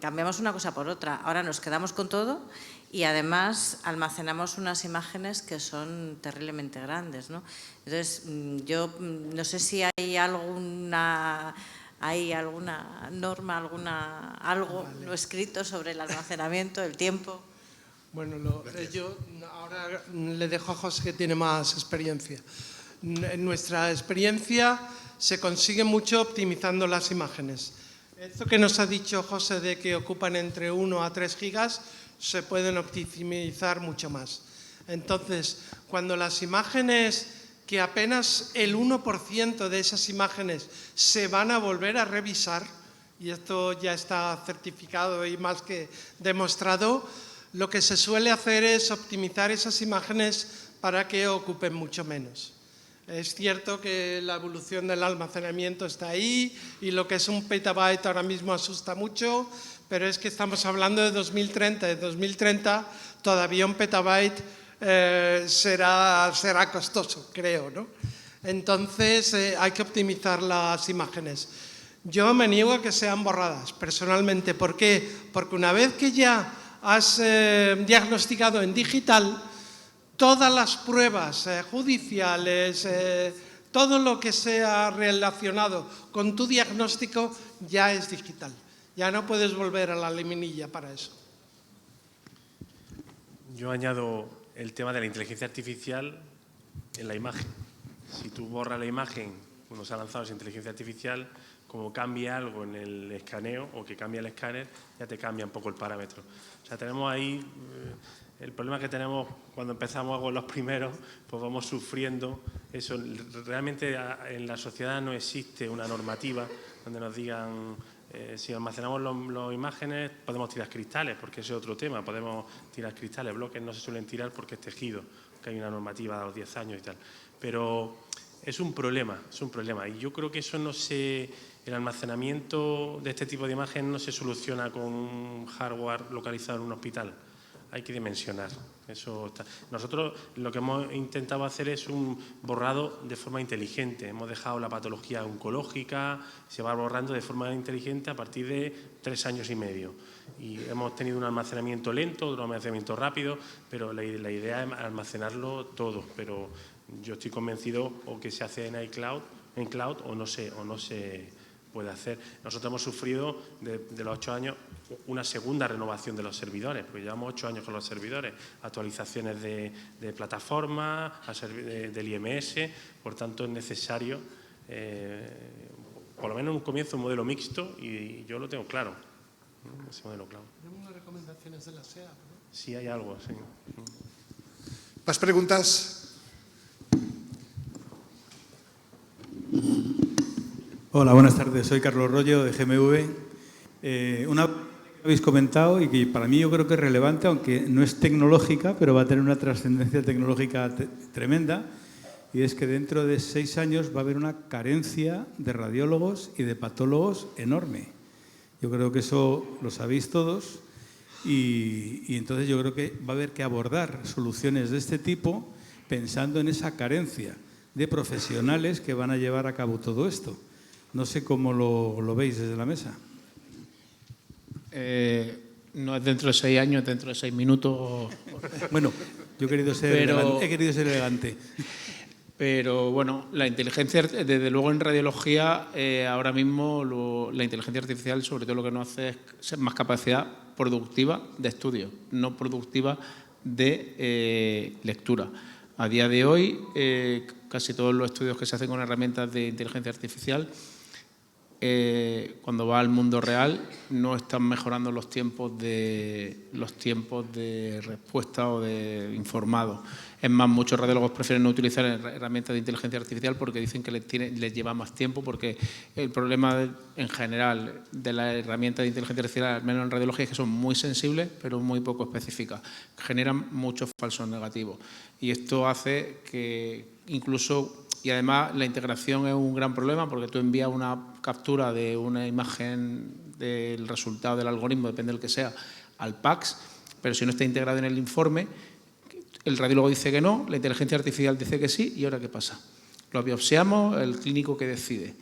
Cambiamos una cosa por otra, ahora nos quedamos con todo y además almacenamos unas imágenes que son terriblemente grandes, ¿no? Entonces, yo no sé si hay alguna norma, algo no escrito sobre el almacenamiento, el tiempo. Bueno, yo ahora le dejo a José, que tiene más experiencia. En nuestra experiencia se consigue mucho optimizando las imágenes. Esto que nos ha dicho José de que ocupan entre 1 a 3 gigas, se pueden optimizar mucho más. Entonces, cuando las imágenes, que apenas el 1% de esas imágenes se van a volver a revisar, y esto ya está certificado y más que demostrado, lo que se suele hacer es optimizar esas imágenes para que ocupen mucho menos. Es cierto que la evolución del almacenamiento está ahí y lo que es un petabyte ahora mismo asusta mucho, pero es que estamos hablando de 2030. En 2030 todavía un petabyte será costoso, creo, ¿no? Entonces hay que optimizar las imágenes. Yo me niego a que sean borradas, personalmente. ¿Por qué? Porque una vez que ya has diagnosticado en digital, todas las pruebas judiciales, todo lo que sea relacionado con tu diagnóstico ya es digital. Ya no puedes volver a la laminilla para eso. Yo añado el tema de la inteligencia artificial en la imagen. Si tú borras la imagen cuando se ha lanzado esa inteligencia artificial, como cambia algo en el escaneo o que cambia el escáner, ya te cambia un poco el parámetro. O sea, tenemos ahí el problema que tenemos cuando empezamos con los primeros, pues vamos sufriendo eso. Realmente en la sociedad no existe una normativa donde nos digan si almacenamos las imágenes podemos tirar cristales, porque ese es otro tema, podemos tirar cristales, bloques no se suelen tirar porque es tejido, que hay una normativa a los 10 años y tal. Pero es un problema, y yo creo que eso el almacenamiento de este tipo de imagen no se soluciona con un hardware localizado en un hospital. Hay que dimensionar. Eso está. Nosotros lo que hemos intentado hacer es un borrado de forma inteligente. Hemos dejado la patología oncológica, se va borrando de forma inteligente a partir de 3 años y medio. Y hemos tenido un almacenamiento lento, otro almacenamiento rápido, pero la idea es almacenarlo todo. Pero yo estoy convencido o que se hace en iCloud, en cloud, o no se puede hacer. Nosotros hemos sufrido de los 8 años una segunda renovación de los servidores, porque llevamos 8 años con los servidores, actualizaciones de plataforma, del IMS, por tanto es necesario, por lo menos en un comienzo, un modelo mixto, y yo lo tengo claro, ese modelo claro. Tenemos unas recomendaciones de la SEA, ¿no? Sí, hay algo, sí. ¿Más preguntas? Hola, buenas tardes. Soy Carlos Rollo, de GMV. Una habéis comentado y que para mí yo creo que es relevante, aunque no es tecnológica, pero va a tener una trascendencia tecnológica tremenda, y es que dentro de 6 años va a haber una carencia de radiólogos y de patólogos enorme. Yo creo que eso lo sabéis todos y entonces yo creo que va a haber que abordar soluciones de este tipo pensando en esa carencia de profesionales que van a llevar a cabo todo esto. No sé cómo lo veis desde la mesa. No es dentro de 6 años, es dentro de 6 minutos. Bueno, yo he querido ser elegante. Pero bueno, la inteligencia, desde luego en radiología, ahora mismo la inteligencia artificial sobre todo lo que nos hace es ser más capacidad productiva de estudio, no productiva de lectura. A día de hoy, casi todos los estudios que se hacen con herramientas de inteligencia artificial, cuando va al mundo real, no están mejorando los tiempos de respuesta o de informado. Es más, muchos radiólogos prefieren no utilizar herramientas de inteligencia artificial porque dicen que les lleva más tiempo, porque el problema en general de las herramientas de inteligencia artificial, al menos en radiología, es que son muy sensibles pero muy poco específicas. Generan muchos falsos negativos y esto hace que incluso... Y además la integración es un gran problema porque tú envías una captura de una imagen del resultado del algoritmo, depende del que sea, al PACS, pero si no está integrado en el informe, el radiólogo dice que no, la inteligencia artificial dice que sí, ¿y ahora qué pasa? Lo biopsiamos, el clínico que decide.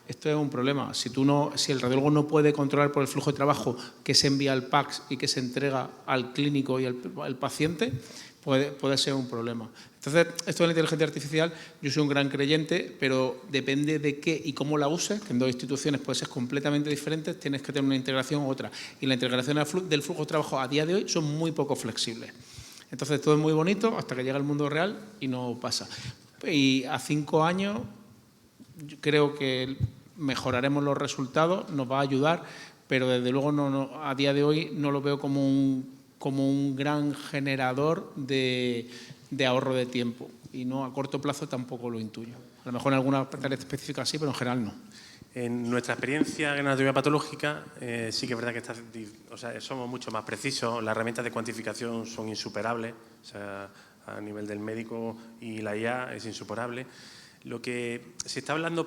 Esto es un problema. Si el radiólogo no puede controlar por el flujo de trabajo que se envía al PACS y que se entrega al clínico y al paciente, puede ser un problema. Entonces, esto de la inteligencia artificial, yo soy un gran creyente, pero depende de qué y cómo la uses, que en dos instituciones puede ser completamente diferentes, tienes que tener una integración u otra. Y la integración del flujo de trabajo a día de hoy son muy poco flexibles. Entonces, todo es muy bonito hasta que llega el mundo real y no pasa. Y a 5 años, yo creo que mejoraremos los resultados, nos va a ayudar, pero desde luego a día de hoy no lo veo como un gran generador de ahorro de tiempo, y no a corto plazo tampoco lo intuyo. A lo mejor en alguna tarea específica sí, pero en general no. En nuestra experiencia en anatomía patológica sí que es verdad que somos mucho más precisos, las herramientas de cuantificación son insuperables, o sea, a nivel del médico y la IA es insuperable. Lo que se está hablando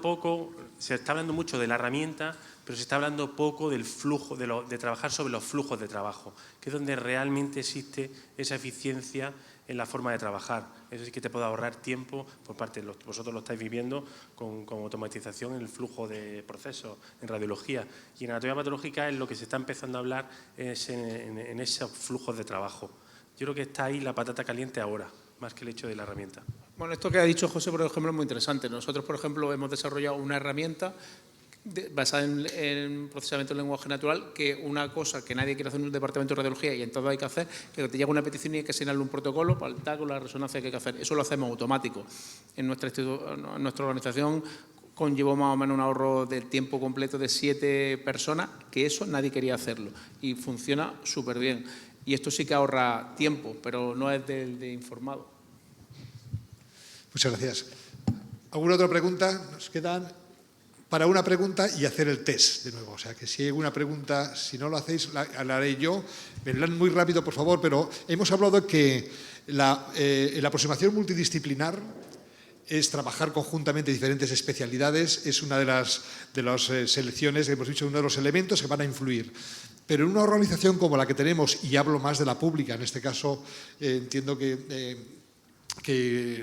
mucho de la herramienta, pero se está hablando poco del flujo, de trabajar sobre los flujos de trabajo, que es donde realmente existe esa eficiencia en la forma de trabajar. Eso sí que te puede ahorrar tiempo por parte de vosotros lo estáis viviendo con automatización en el flujo de procesos en radiología. Y en anatomía patológica es lo que se está empezando a hablar es en esos flujos de trabajo. Yo creo que está ahí la patata caliente ahora, más que el hecho de la herramienta. Bueno, esto que ha dicho José, por ejemplo, es muy interesante. Nosotros, por ejemplo, hemos desarrollado una herramienta basada en procesamiento de lenguaje natural, que una cosa que nadie quiere hacer en un departamento de radiología y entonces hay que hacer, que te llega una petición y hay que asignarle un protocolo para el TAC o la resonancia que hay que hacer. Eso lo hacemos automático. En nuestra organización conllevó más o menos un ahorro de tiempo completo de 7 personas, que eso nadie quería hacerlo y funciona súper bien. Y esto sí que ahorra tiempo, pero no es de informado. Muchas gracias. ¿Alguna otra pregunta? Nos quedan para una pregunta y hacer el test de nuevo. O sea, que si hay alguna pregunta, si no lo hacéis, la haré yo. Vendrán muy rápido, por favor, pero hemos hablado que la aproximación multidisciplinar es trabajar conjuntamente diferentes especialidades, es una de las selecciones, hemos dicho, uno de los elementos que van a influir. Pero en una organización como la que tenemos, y hablo más de la pública, en este caso entiendo que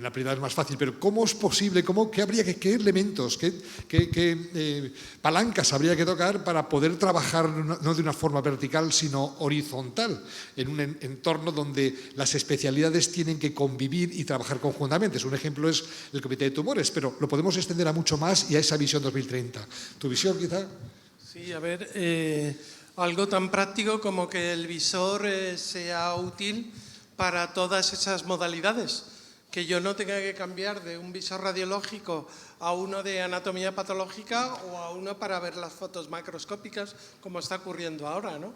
la privada es más fácil, pero ¿cómo es posible? ¿Qué elementos, qué palancas habría que tocar para poder trabajar no de una forma vertical, sino horizontal, en un entorno donde las especialidades tienen que convivir y trabajar conjuntamente? Un ejemplo es el Comité de Tumores, pero lo podemos extender a mucho más y a esa visión 2030. ¿Tu visión, quizá? Sí, a ver, algo tan práctico como que el visor sea útil para todas esas modalidades. Que yo no tenga que cambiar de un visor radiológico a uno de anatomía patológica o a uno para ver las fotos macroscópicas, como está ocurriendo ahora, ¿no?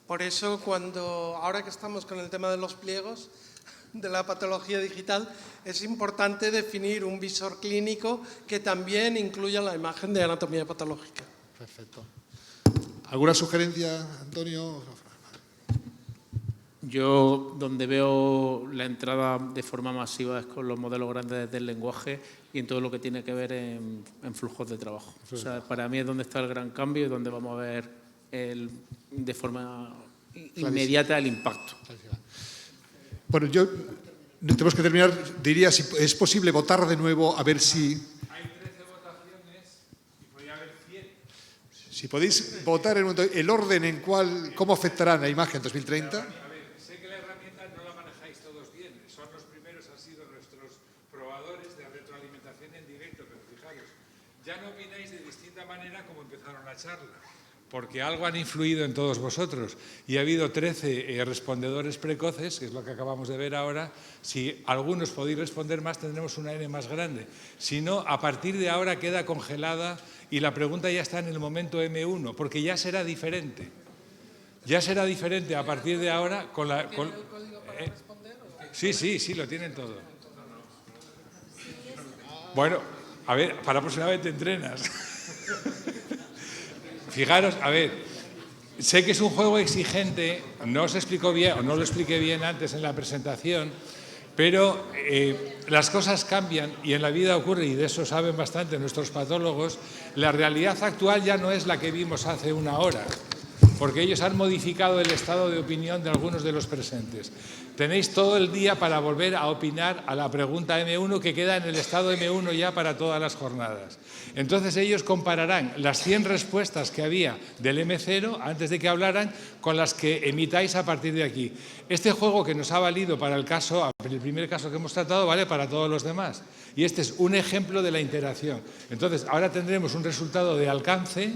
Por eso, ahora que estamos con el tema de los pliegos de la patología digital, es importante definir un visor clínico que también incluya la imagen de anatomía patológica. Perfecto. ¿Alguna sugerencia, Antonio? Yo donde veo la entrada de forma masiva es con los modelos grandes del lenguaje y en todo lo que tiene que ver en flujos de trabajo. O sea, para mí es donde está el gran cambio y donde vamos a ver de forma inmediata el impacto. Bueno, tenemos que terminar. Diría si es posible votar de nuevo a ver si... Hay 13 votaciones y podría haber 100. Si podéis votar en el orden en cómo afectará la imagen 2030. A ver, sé que la herramienta no la manejáis todos bien. Son los primeros, han sido nuestros probadores de retroalimentación en directo, pero fijaros, ya no opináis de distinta manera como empezaron la charla, porque algo han influido en todos vosotros y ha habido 13 respondedores precoces, que es lo que acabamos de ver ahora. Si algunos podéis responder más, tendremos una N más grande. Si no, a partir de ahora queda congelada y la pregunta ya está en el momento M1, porque ya será diferente. Ya será diferente a partir de ahora con la... ¿Tiene el código para responder? Sí, lo tienen todo. Bueno, a ver, para la próxima vez te entrenas. Fijaros, a ver, sé que es un juego exigente, no os explico bien, o no lo expliqué bien antes en la presentación, pero las cosas cambian y en la vida ocurre, y de eso saben bastante nuestros patólogos. La realidad actual ya no es la que vimos hace una hora, porque ellos han modificado el estado de opinión de algunos de los presentes. Tenéis todo el día para volver a opinar a la pregunta M1, que queda en el estado M1 ya para todas las jornadas. Entonces ellos compararán las 100 respuestas que había del M0 antes de que hablaran con las que emitáis a partir de aquí. Este juego que nos ha valido para el primer caso que hemos tratado, vale para todos los demás. Y este es un ejemplo de la interacción. Entonces ahora tendremos un resultado de alcance,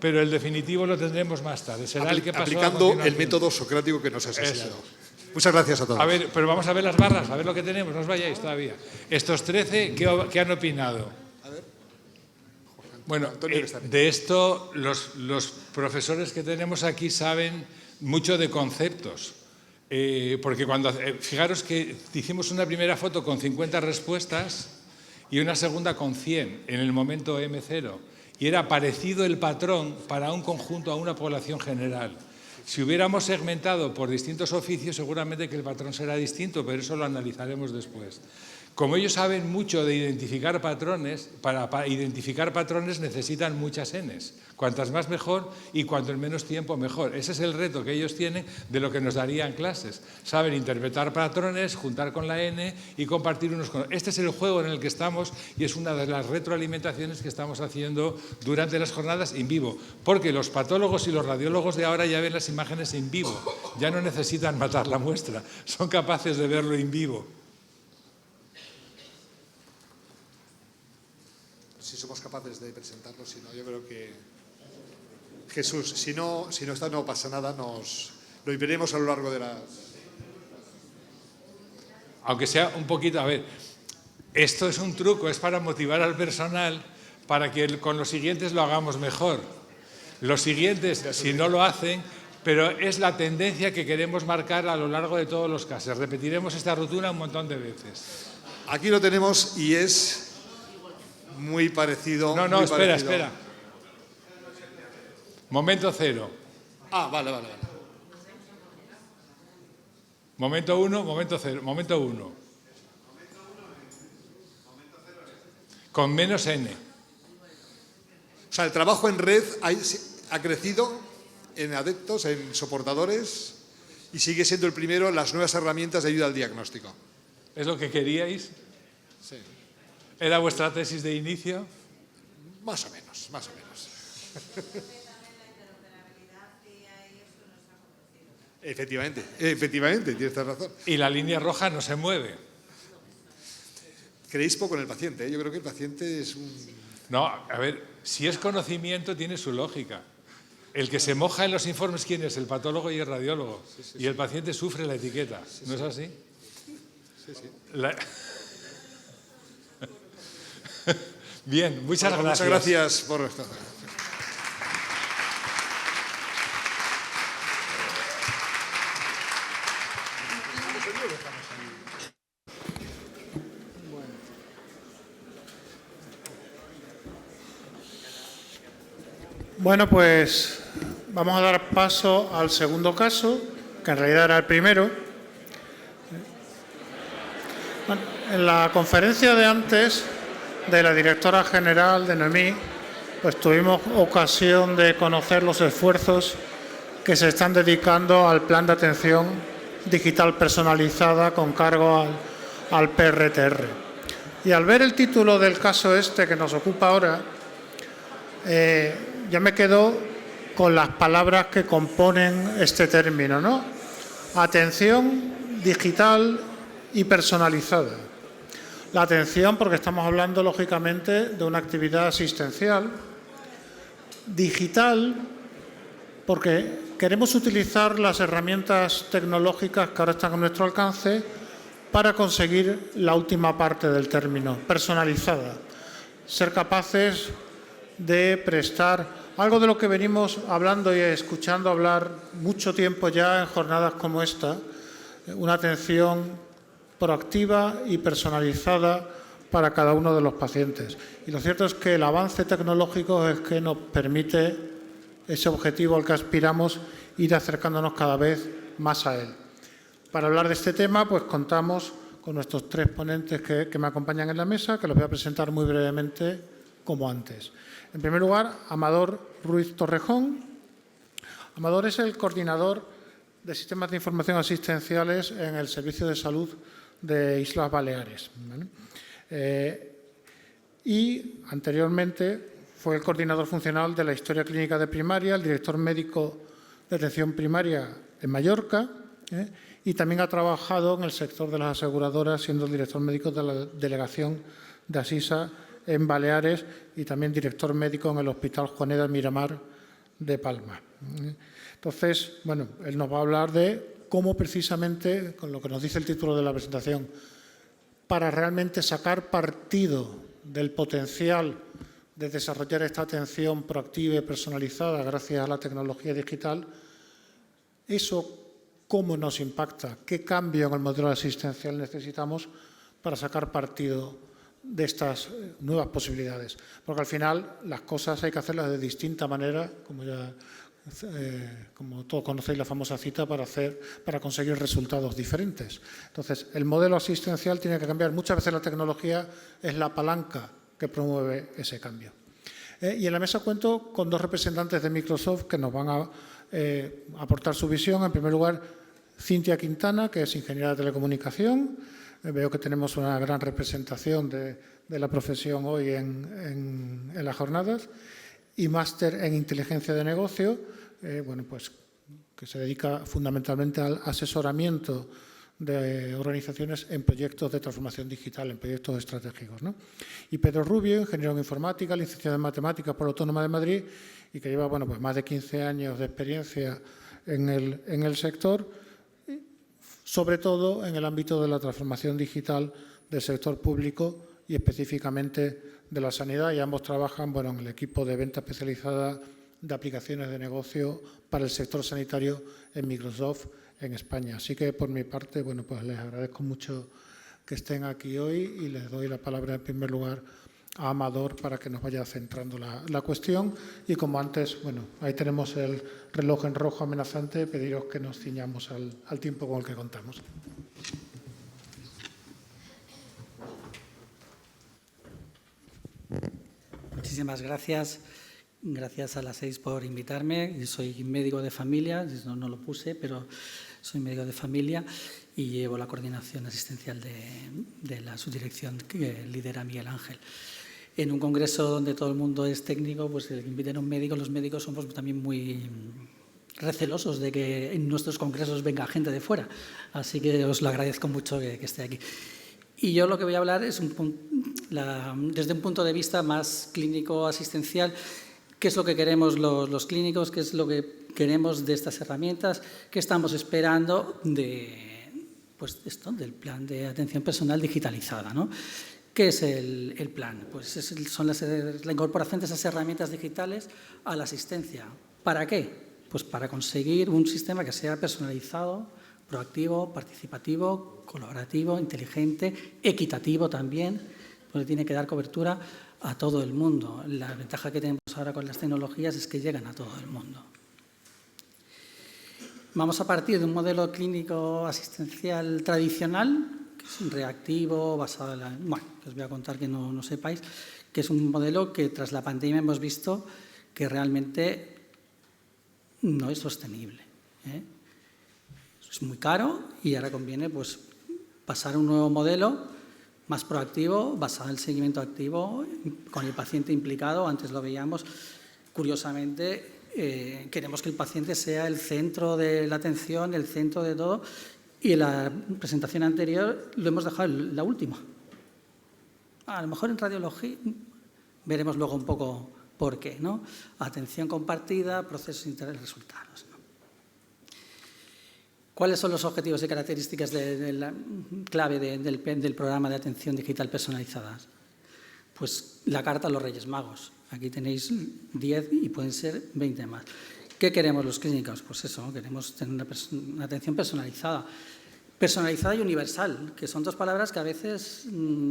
pero el definitivo lo tendremos más tarde. Será el que pasó aplicando el método socrático que nos has enseñado. Muchas gracias a todos. A ver, pero vamos a ver las barras, a ver lo que tenemos, no os vayáis todavía. Estos 13, ¿qué han opinado? A ver. Bueno, de esto los profesores que tenemos aquí saben mucho de conceptos. Porque fijaros que hicimos una primera foto con 50 respuestas y una segunda con 100 en el momento M0. Y era parecido el patrón para un conjunto, a una población general. Si hubiéramos segmentado por distintos oficios, seguramente que el patrón será distinto, pero eso lo analizaremos después. Como ellos saben mucho de identificar patrones, para identificar patrones necesitan muchas Ns. Cuantas más mejor y cuanto en menos tiempo mejor. Ese es el reto que ellos tienen de lo que nos darían clases. Saben interpretar patrones, juntar con la N y compartir unos con otros. Este es el juego en el que estamos y es una de las retroalimentaciones que estamos haciendo durante las jornadas en vivo. Porque los patólogos y los radiólogos de ahora ya ven las imágenes en vivo. Ya no necesitan matar la muestra. Son capaces de verlo en vivo. Si somos capaces de presentarlo, si no, yo creo que Jesús, si no está, no pasa nada, lo veremos a lo largo de las... Aunque sea un poquito, a ver, esto es un truco, es para motivar al personal para que con los siguientes lo hagamos mejor. Los siguientes, si no lo hacen, pero es la tendencia que queremos marcar a lo largo de todos los casos. Repetiremos esta rutina un montón de veces. Aquí lo tenemos y es... muy parecido. No, espera. Momento 0. Vale. Momento 1, momento 0. Momento 1. Con menos N. O sea, el trabajo en red ha crecido en adeptos, en soportadores, y sigue siendo el primero en las nuevas herramientas de ayuda al diagnóstico. ¿Es lo que queríais? Sí. ¿Era vuestra tesis de inicio? Más o menos. Efectivamente, tienes razón. Y la línea roja no se mueve. Creéis poco en el paciente, ¿eh? Yo creo que el paciente es un... No, a ver, si es conocimiento tiene su lógica. El que se moja en los informes, ¿quién es? El patólogo y el radiólogo. Sí. Y el paciente sufre la etiqueta, ¿no es así? Sí. Bien, muchas gracias. Muchas gracias por esto. Bueno, pues vamos a dar paso al segundo caso, que en realidad era el primero. Bueno, en la conferencia de antes de la directora general de Noemí, pues tuvimos ocasión de conocer los esfuerzos que se están dedicando al plan de atención digital personalizada con cargo al PRTR. Y al ver el título del caso este que nos ocupa ahora, ya me quedo con las palabras que componen este término, ¿no? Atención digital y personalizada. La atención, porque estamos hablando, lógicamente, de una actividad asistencial. Digital, porque queremos utilizar las herramientas tecnológicas que ahora están a nuestro alcance para conseguir la última parte del término, personalizada. Ser capaces de prestar algo de lo que venimos hablando y escuchando hablar mucho tiempo ya en jornadas como esta, una atención proactiva y personalizada para cada uno de los pacientes. Y lo cierto es que el avance tecnológico es que nos permite ese objetivo al que aspiramos, ir acercándonos cada vez más a él. Para hablar de este tema, pues contamos con nuestros tres ponentes que me acompañan en la mesa, que los voy a presentar muy brevemente como antes. En primer lugar, Amador Ruiz Torrejón. Amador es el coordinador de sistemas de información asistenciales en el Servicio de Salud de Islas Baleares. Y anteriormente fue el coordinador funcional de la historia clínica de primaria, el director médico de atención primaria en Mallorca, y también ha trabajado en el sector de las aseguradoras, siendo el director médico de la delegación de Asisa en Baleares y también director médico en el Hospital Juaneda Miramar de Palma. Entonces, bueno, él nos va a hablar de cómo precisamente, con lo que nos dice el título de la presentación, para realmente sacar partido del potencial de desarrollar esta atención proactiva y personalizada gracias a la tecnología digital, eso cómo nos impacta, qué cambio en el modelo asistencial necesitamos para sacar partido de estas nuevas posibilidades. Porque al final las cosas hay que hacerlas de distinta manera, como todos conocéis la famosa cita, para conseguir resultados diferentes. Entonces, el modelo asistencial tiene que cambiar. Muchas veces la tecnología es la palanca que promueve ese cambio. Y en la mesa cuento con dos representantes de Microsoft que nos van a aportar su visión. En primer lugar, Cintia Quintana, que es ingeniera de telecomunicación. Veo que tenemos una gran representación de la profesión hoy en las jornadas. Y máster en inteligencia de negocio, pues, que se dedica fundamentalmente al asesoramiento de organizaciones en proyectos de transformación digital, en proyectos estratégicos, ¿no? Y Pedro Rubio, ingeniero en informática, licenciado en matemáticas por la Autónoma de Madrid y que lleva pues más de 15 años de experiencia en el sector, sobre todo en el ámbito de la transformación digital del sector público y específicamente de la sanidad, y ambos trabajan en el equipo de venta especializada de aplicaciones de negocio para el sector sanitario en Microsoft en España. Así que por mi parte, pues les agradezco mucho que estén aquí hoy y les doy la palabra en primer lugar a Amador para que nos vaya centrando la cuestión. Y como antes, ahí tenemos el reloj en rojo amenazante, pediros que nos ciñamos al tiempo con el que contamos. Muchísimas gracias. Gracias a las 6 por invitarme. Yo soy médico de familia, no lo puse, pero soy médico de familia y llevo la coordinación asistencial de la subdirección que lidera Miguel Ángel. En un congreso donde todo el mundo es técnico, pues el que inviten a un médico, los médicos somos también muy recelosos de que en nuestros congresos venga gente de fuera. Así que os lo agradezco mucho que esté aquí. Y yo lo que voy a hablar es desde un punto de vista más clínico-asistencial. ¿Qué es lo que queremos los clínicos? ¿Qué es lo que queremos de estas herramientas? ¿Qué estamos esperando del plan de atención personal digitalizada, ¿no? ¿Qué es el plan? Pues son la incorporación de esas herramientas digitales a la asistencia. ¿Para qué? Pues para conseguir un sistema que sea personalizado, proactivo, participativo, colaborativo, inteligente, equitativo también, porque tiene que dar cobertura a todo el mundo. La ventaja que tenemos ahora con las tecnologías es que llegan a todo el mundo. Vamos a partir de un modelo clínico asistencial tradicional, que es un reactivo, basado en la... Bueno, que os voy a contar que no sepáis, que es un modelo que tras la pandemia hemos visto que realmente no es sostenible, ¿eh? Es muy caro y ahora conviene pues, pasar a un nuevo modelo más proactivo, basado en el seguimiento activo, con el paciente implicado. Antes lo veíamos, curiosamente, queremos que el paciente sea el centro de la atención, el centro de todo, y en la presentación anterior lo hemos dejado la última. A lo mejor en radiología veremos luego un poco por qué, ¿no? Atención compartida, procesos internos, resultados, ¿no? ¿Cuáles son los objetivos y características clave del programa de atención digital personalizada? Pues la carta a los Reyes Magos. Aquí tenéis 10 y pueden ser 20 más. ¿Qué queremos los clínicos? Pues eso, queremos tener una atención personalizada. Personalizada y universal, que son dos palabras que a veces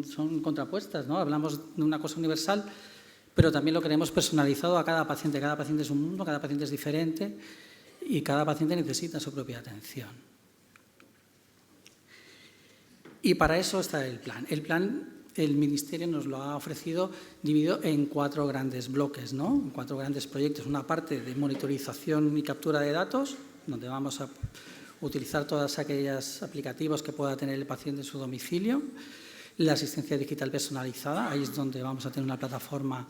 son contrapuestas, ¿no? Hablamos de una cosa universal, pero también lo queremos personalizado a cada paciente. Cada paciente es un mundo, cada paciente es diferente y cada paciente necesita su propia atención. Y para eso está el plan. El plan, el Ministerio nos lo ha ofrecido dividido en 4 grandes bloques, ¿no? 4 grandes proyectos. Una parte de monitorización y captura de datos, donde vamos a utilizar todos aquellos aplicativos que pueda tener el paciente en su domicilio. La asistencia digital personalizada, ahí es donde vamos a tener una plataforma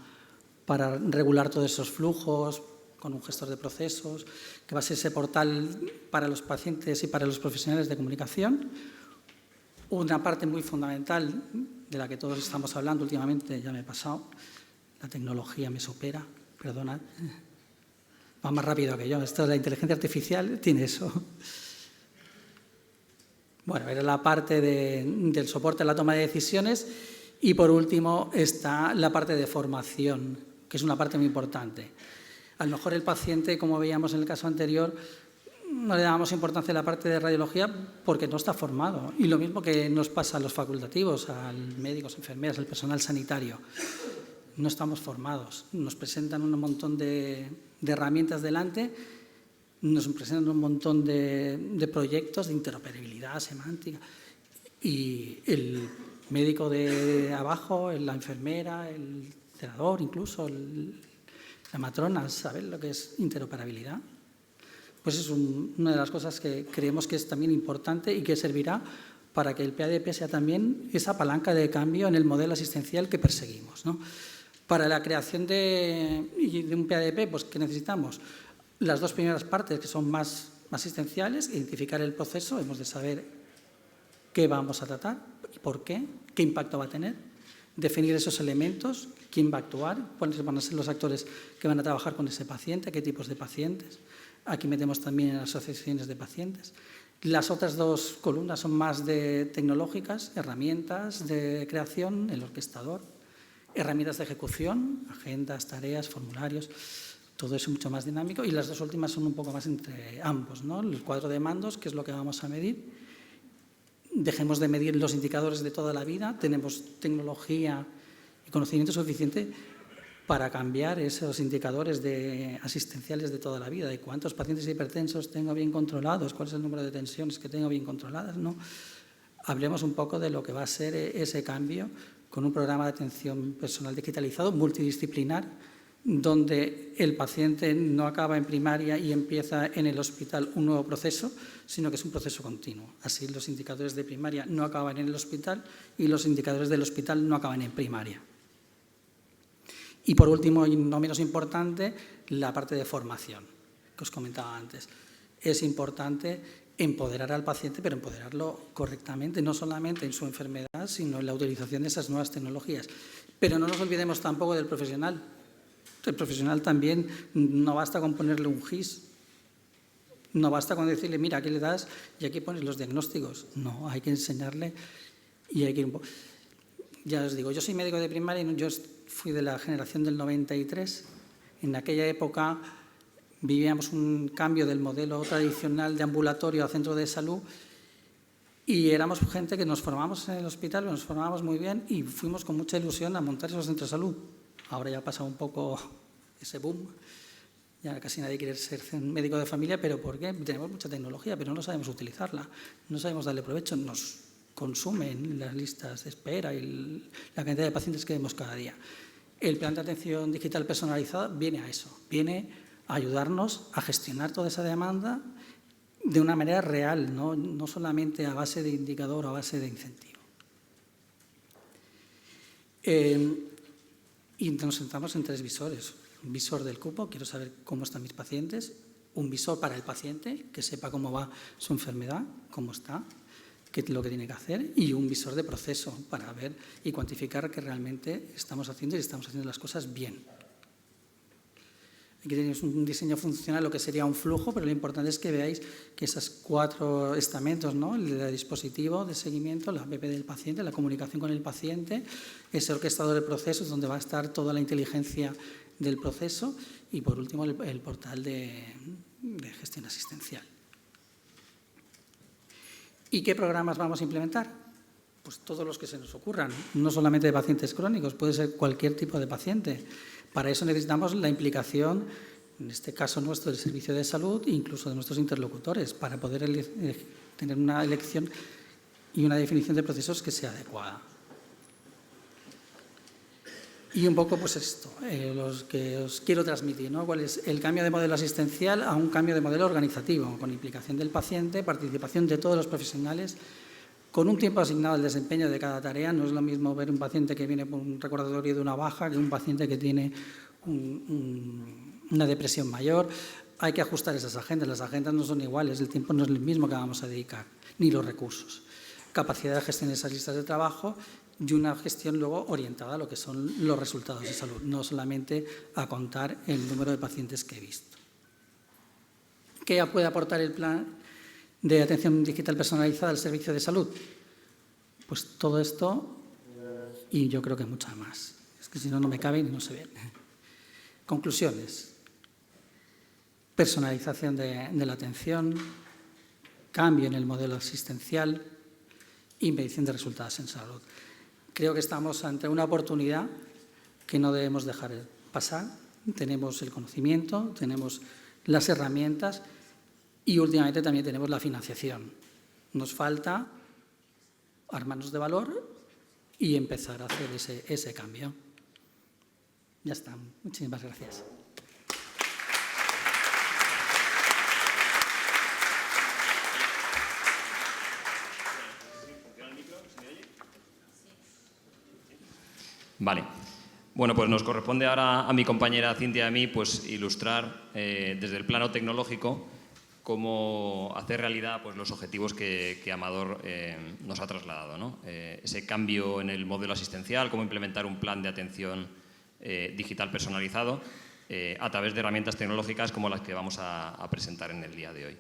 para regular todos esos flujos, con un gestor de procesos, que va a ser ese portal para los pacientes y para los profesionales de comunicación. Una parte muy fundamental de la que todos estamos hablando últimamente, ya me he pasado, la tecnología me supera, perdonad, va más rápido que yo, esto de la inteligencia artificial tiene eso. Bueno, era la parte del soporte a la toma de decisiones y por último está la parte de formación, que es una parte muy importante. A lo mejor el paciente, como veíamos en el caso anterior, no le dábamos importancia a la parte de radiología porque no está formado. Y lo mismo que nos pasa a los facultativos, a médicos, enfermeras, al personal sanitario. No estamos formados. Nos presentan un montón de herramientas delante, nos presentan un montón de proyectos de interoperabilidad semántica. Y el médico de abajo, la enfermera, el celador, incluso la matrona, ¿saben lo que es interoperabilidad? Pues es una de las cosas que creemos que es también importante y que servirá para que el PADP sea también esa palanca de cambio en el modelo asistencial que perseguimos, ¿no? Para la creación de un PADP, pues ¿qué necesitamos? Las 2 primeras partes, que son más asistenciales, identificar el proceso, hemos de saber qué vamos a tratar y por qué impacto va a tener, definir esos elementos, quién va a actuar, cuáles van a ser los actores que van a trabajar con ese paciente, qué tipos de pacientes. Aquí metemos también asociaciones de pacientes. Las otras 2 columnas son más tecnológicas, herramientas de creación, el orquestador, herramientas de ejecución, agendas, tareas, formularios, todo eso mucho más dinámico. Y las 2 últimas son un poco más entre ambos, ¿no? El cuadro de mandos, que es lo que vamos a medir. Dejemos de medir los indicadores de toda la vida, tenemos tecnología y conocimiento suficiente para cambiar esos indicadores asistenciales de toda la vida, de cuántos pacientes hipertensos tengo bien controlados, cuál es el número de tensiones que tengo bien controladas, ¿no? Hablemos un poco de lo que va a ser ese cambio con un programa de atención personal digitalizado, multidisciplinar, donde el paciente no acaba en primaria y empieza en el hospital un nuevo proceso, sino que es un proceso continuo. Así los indicadores de primaria no acaban en el hospital y los indicadores del hospital no acaban en primaria. Y por último, y no menos importante, la parte de formación, que os comentaba antes. Es importante empoderar al paciente, pero empoderarlo correctamente, no solamente en su enfermedad, sino en la utilización de esas nuevas tecnologías. Pero no nos olvidemos tampoco del profesional. El profesional también no basta con ponerle un GIS, no basta con decirle, mira, aquí le das y aquí pones los diagnósticos. No, hay que enseñarle y hay que ir un poco... Ya os digo, yo soy médico de primaria y yo fui de la generación del 93. En aquella época vivíamos un cambio del modelo tradicional de ambulatorio a centro de salud y éramos gente que nos formamos en el hospital, nos formábamos muy bien y fuimos con mucha ilusión a montar esos centros de salud. Ahora ya ha pasado un poco ese boom Ya casi nadie quiere ser médico de familia, ¿pero por qué? Tenemos mucha tecnología, pero no sabemos utilizarla, no sabemos darle provecho, nos consumen las listas de espera y la cantidad de pacientes que vemos cada día. El plan de atención digital personalizada viene a eso, viene a ayudarnos a gestionar toda esa demanda de una manera real, no solamente a base de indicador o a base de incentivo. Y nos centramos en 3 visores. Un visor del cupo, quiero saber cómo están mis pacientes. Un visor para el paciente, que sepa cómo va su enfermedad, cómo está, qué es lo que tiene que hacer. Y un visor de proceso para ver y cuantificar que realmente estamos haciendo y estamos haciendo las cosas bien. Aquí tenéis un diseño funcional, lo que sería un flujo, pero lo importante es que veáis que esos 4 estamentos, ¿no? El dispositivo de seguimiento, la app del paciente, la comunicación con el paciente, ese orquestador de procesos donde va a estar toda la inteligencia del proceso y, por último, el portal de gestión asistencial. ¿Y qué programas vamos a implementar? Pues todos los que se nos ocurran, no solamente de pacientes crónicos, puede ser cualquier tipo de paciente. Para eso necesitamos la implicación, en este caso nuestro, del servicio de salud e incluso de nuestros interlocutores, para poder tener una elección y una definición de procesos que sea adecuada. Y un poco pues esto, los que os quiero transmitir, ¿no? ¿Cuál es el cambio de modelo asistencial a un cambio de modelo organizativo, con implicación del paciente, participación de todos los profesionales, con un tiempo asignado al desempeño de cada tarea? No es lo mismo ver un paciente que viene por un recordatorio de una baja que un paciente que tiene una depresión mayor. Hay que ajustar esas agendas, las agendas no son iguales, el tiempo no es el mismo que vamos a dedicar, ni los recursos. Capacidad de gestionar esas listas de trabajo y una gestión luego orientada a lo que son los resultados de salud, no solamente a contar el número de pacientes que he visto. ¿Qué puede aportar el plan de atención digital personalizada al servicio de salud? Pues todo esto y yo creo que mucha más. Es que si no, no me caben y no se ven. Conclusiones. Personalización de la atención, cambio en el modelo asistencial y medición de resultados en salud. Creo que estamos ante una oportunidad que no debemos dejar pasar. Tenemos el conocimiento, tenemos las herramientas y últimamente también tenemos la financiación. Nos falta armarnos de valor y empezar a hacer ese cambio. Ya está. Muchísimas gracias. Vale. Bueno, pues nos corresponde ahora a mi compañera Cintia y a mí pues, ilustrar desde el plano tecnológico cómo hacer realidad pues, los objetivos que Amador nos ha trasladado, ¿no? Ese cambio en el modelo asistencial, cómo implementar un plan de atención digital personalizado a través de herramientas tecnológicas como las que vamos a presentar en el día de hoy.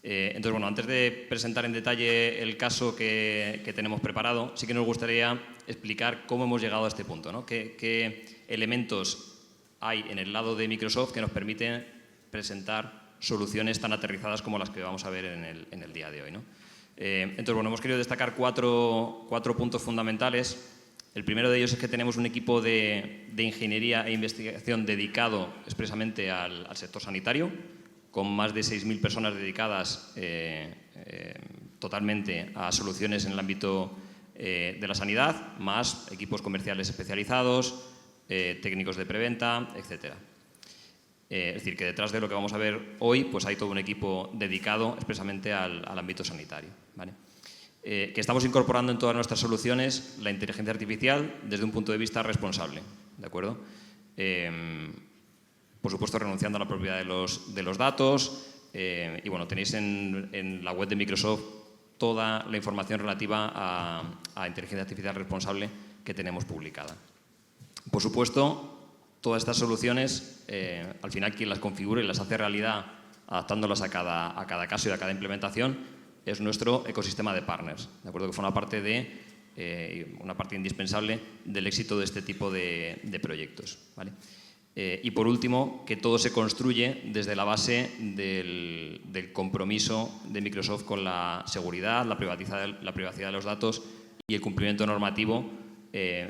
Entonces, bueno, antes de presentar en detalle el caso que tenemos preparado, sí que nos gustaría explicar cómo hemos llegado a este punto, ¿no? ¿Qué elementos hay en el lado de Microsoft que nos permiten presentar soluciones tan aterrizadas como las que vamos a ver en el día de hoy, ¿no? Entonces, bueno, hemos querido destacar cuatro puntos fundamentales. El primero de ellos es que tenemos un equipo de ingeniería e investigación dedicado expresamente al sector sanitario, con más de 6.000 personas dedicadas totalmente a soluciones en el ámbito de la sanidad, más equipos comerciales especializados, técnicos de preventa, etc. Es decir, que detrás de lo que vamos a ver hoy pues hay todo un equipo dedicado expresamente al ámbito sanitario, ¿vale? Que estamos incorporando en todas nuestras soluciones la inteligencia artificial desde un punto de vista responsable, ¿de acuerdo? Por supuesto, renunciando a la propiedad de los datos y bueno, tenéis en la web de Microsoft toda la información relativa a inteligencia artificial responsable que tenemos publicada. Por supuesto, todas estas soluciones, al final quien las configura y las hace realidad adaptándolas a cada caso y a cada implementación es nuestro ecosistema de partners, ¿de acuerdo? Que forma parte una parte indispensable del éxito de este tipo de proyectos, ¿vale? Y por último, que todo se construye desde la base del compromiso de Microsoft con la seguridad, la privacidad de los datos y el cumplimiento normativo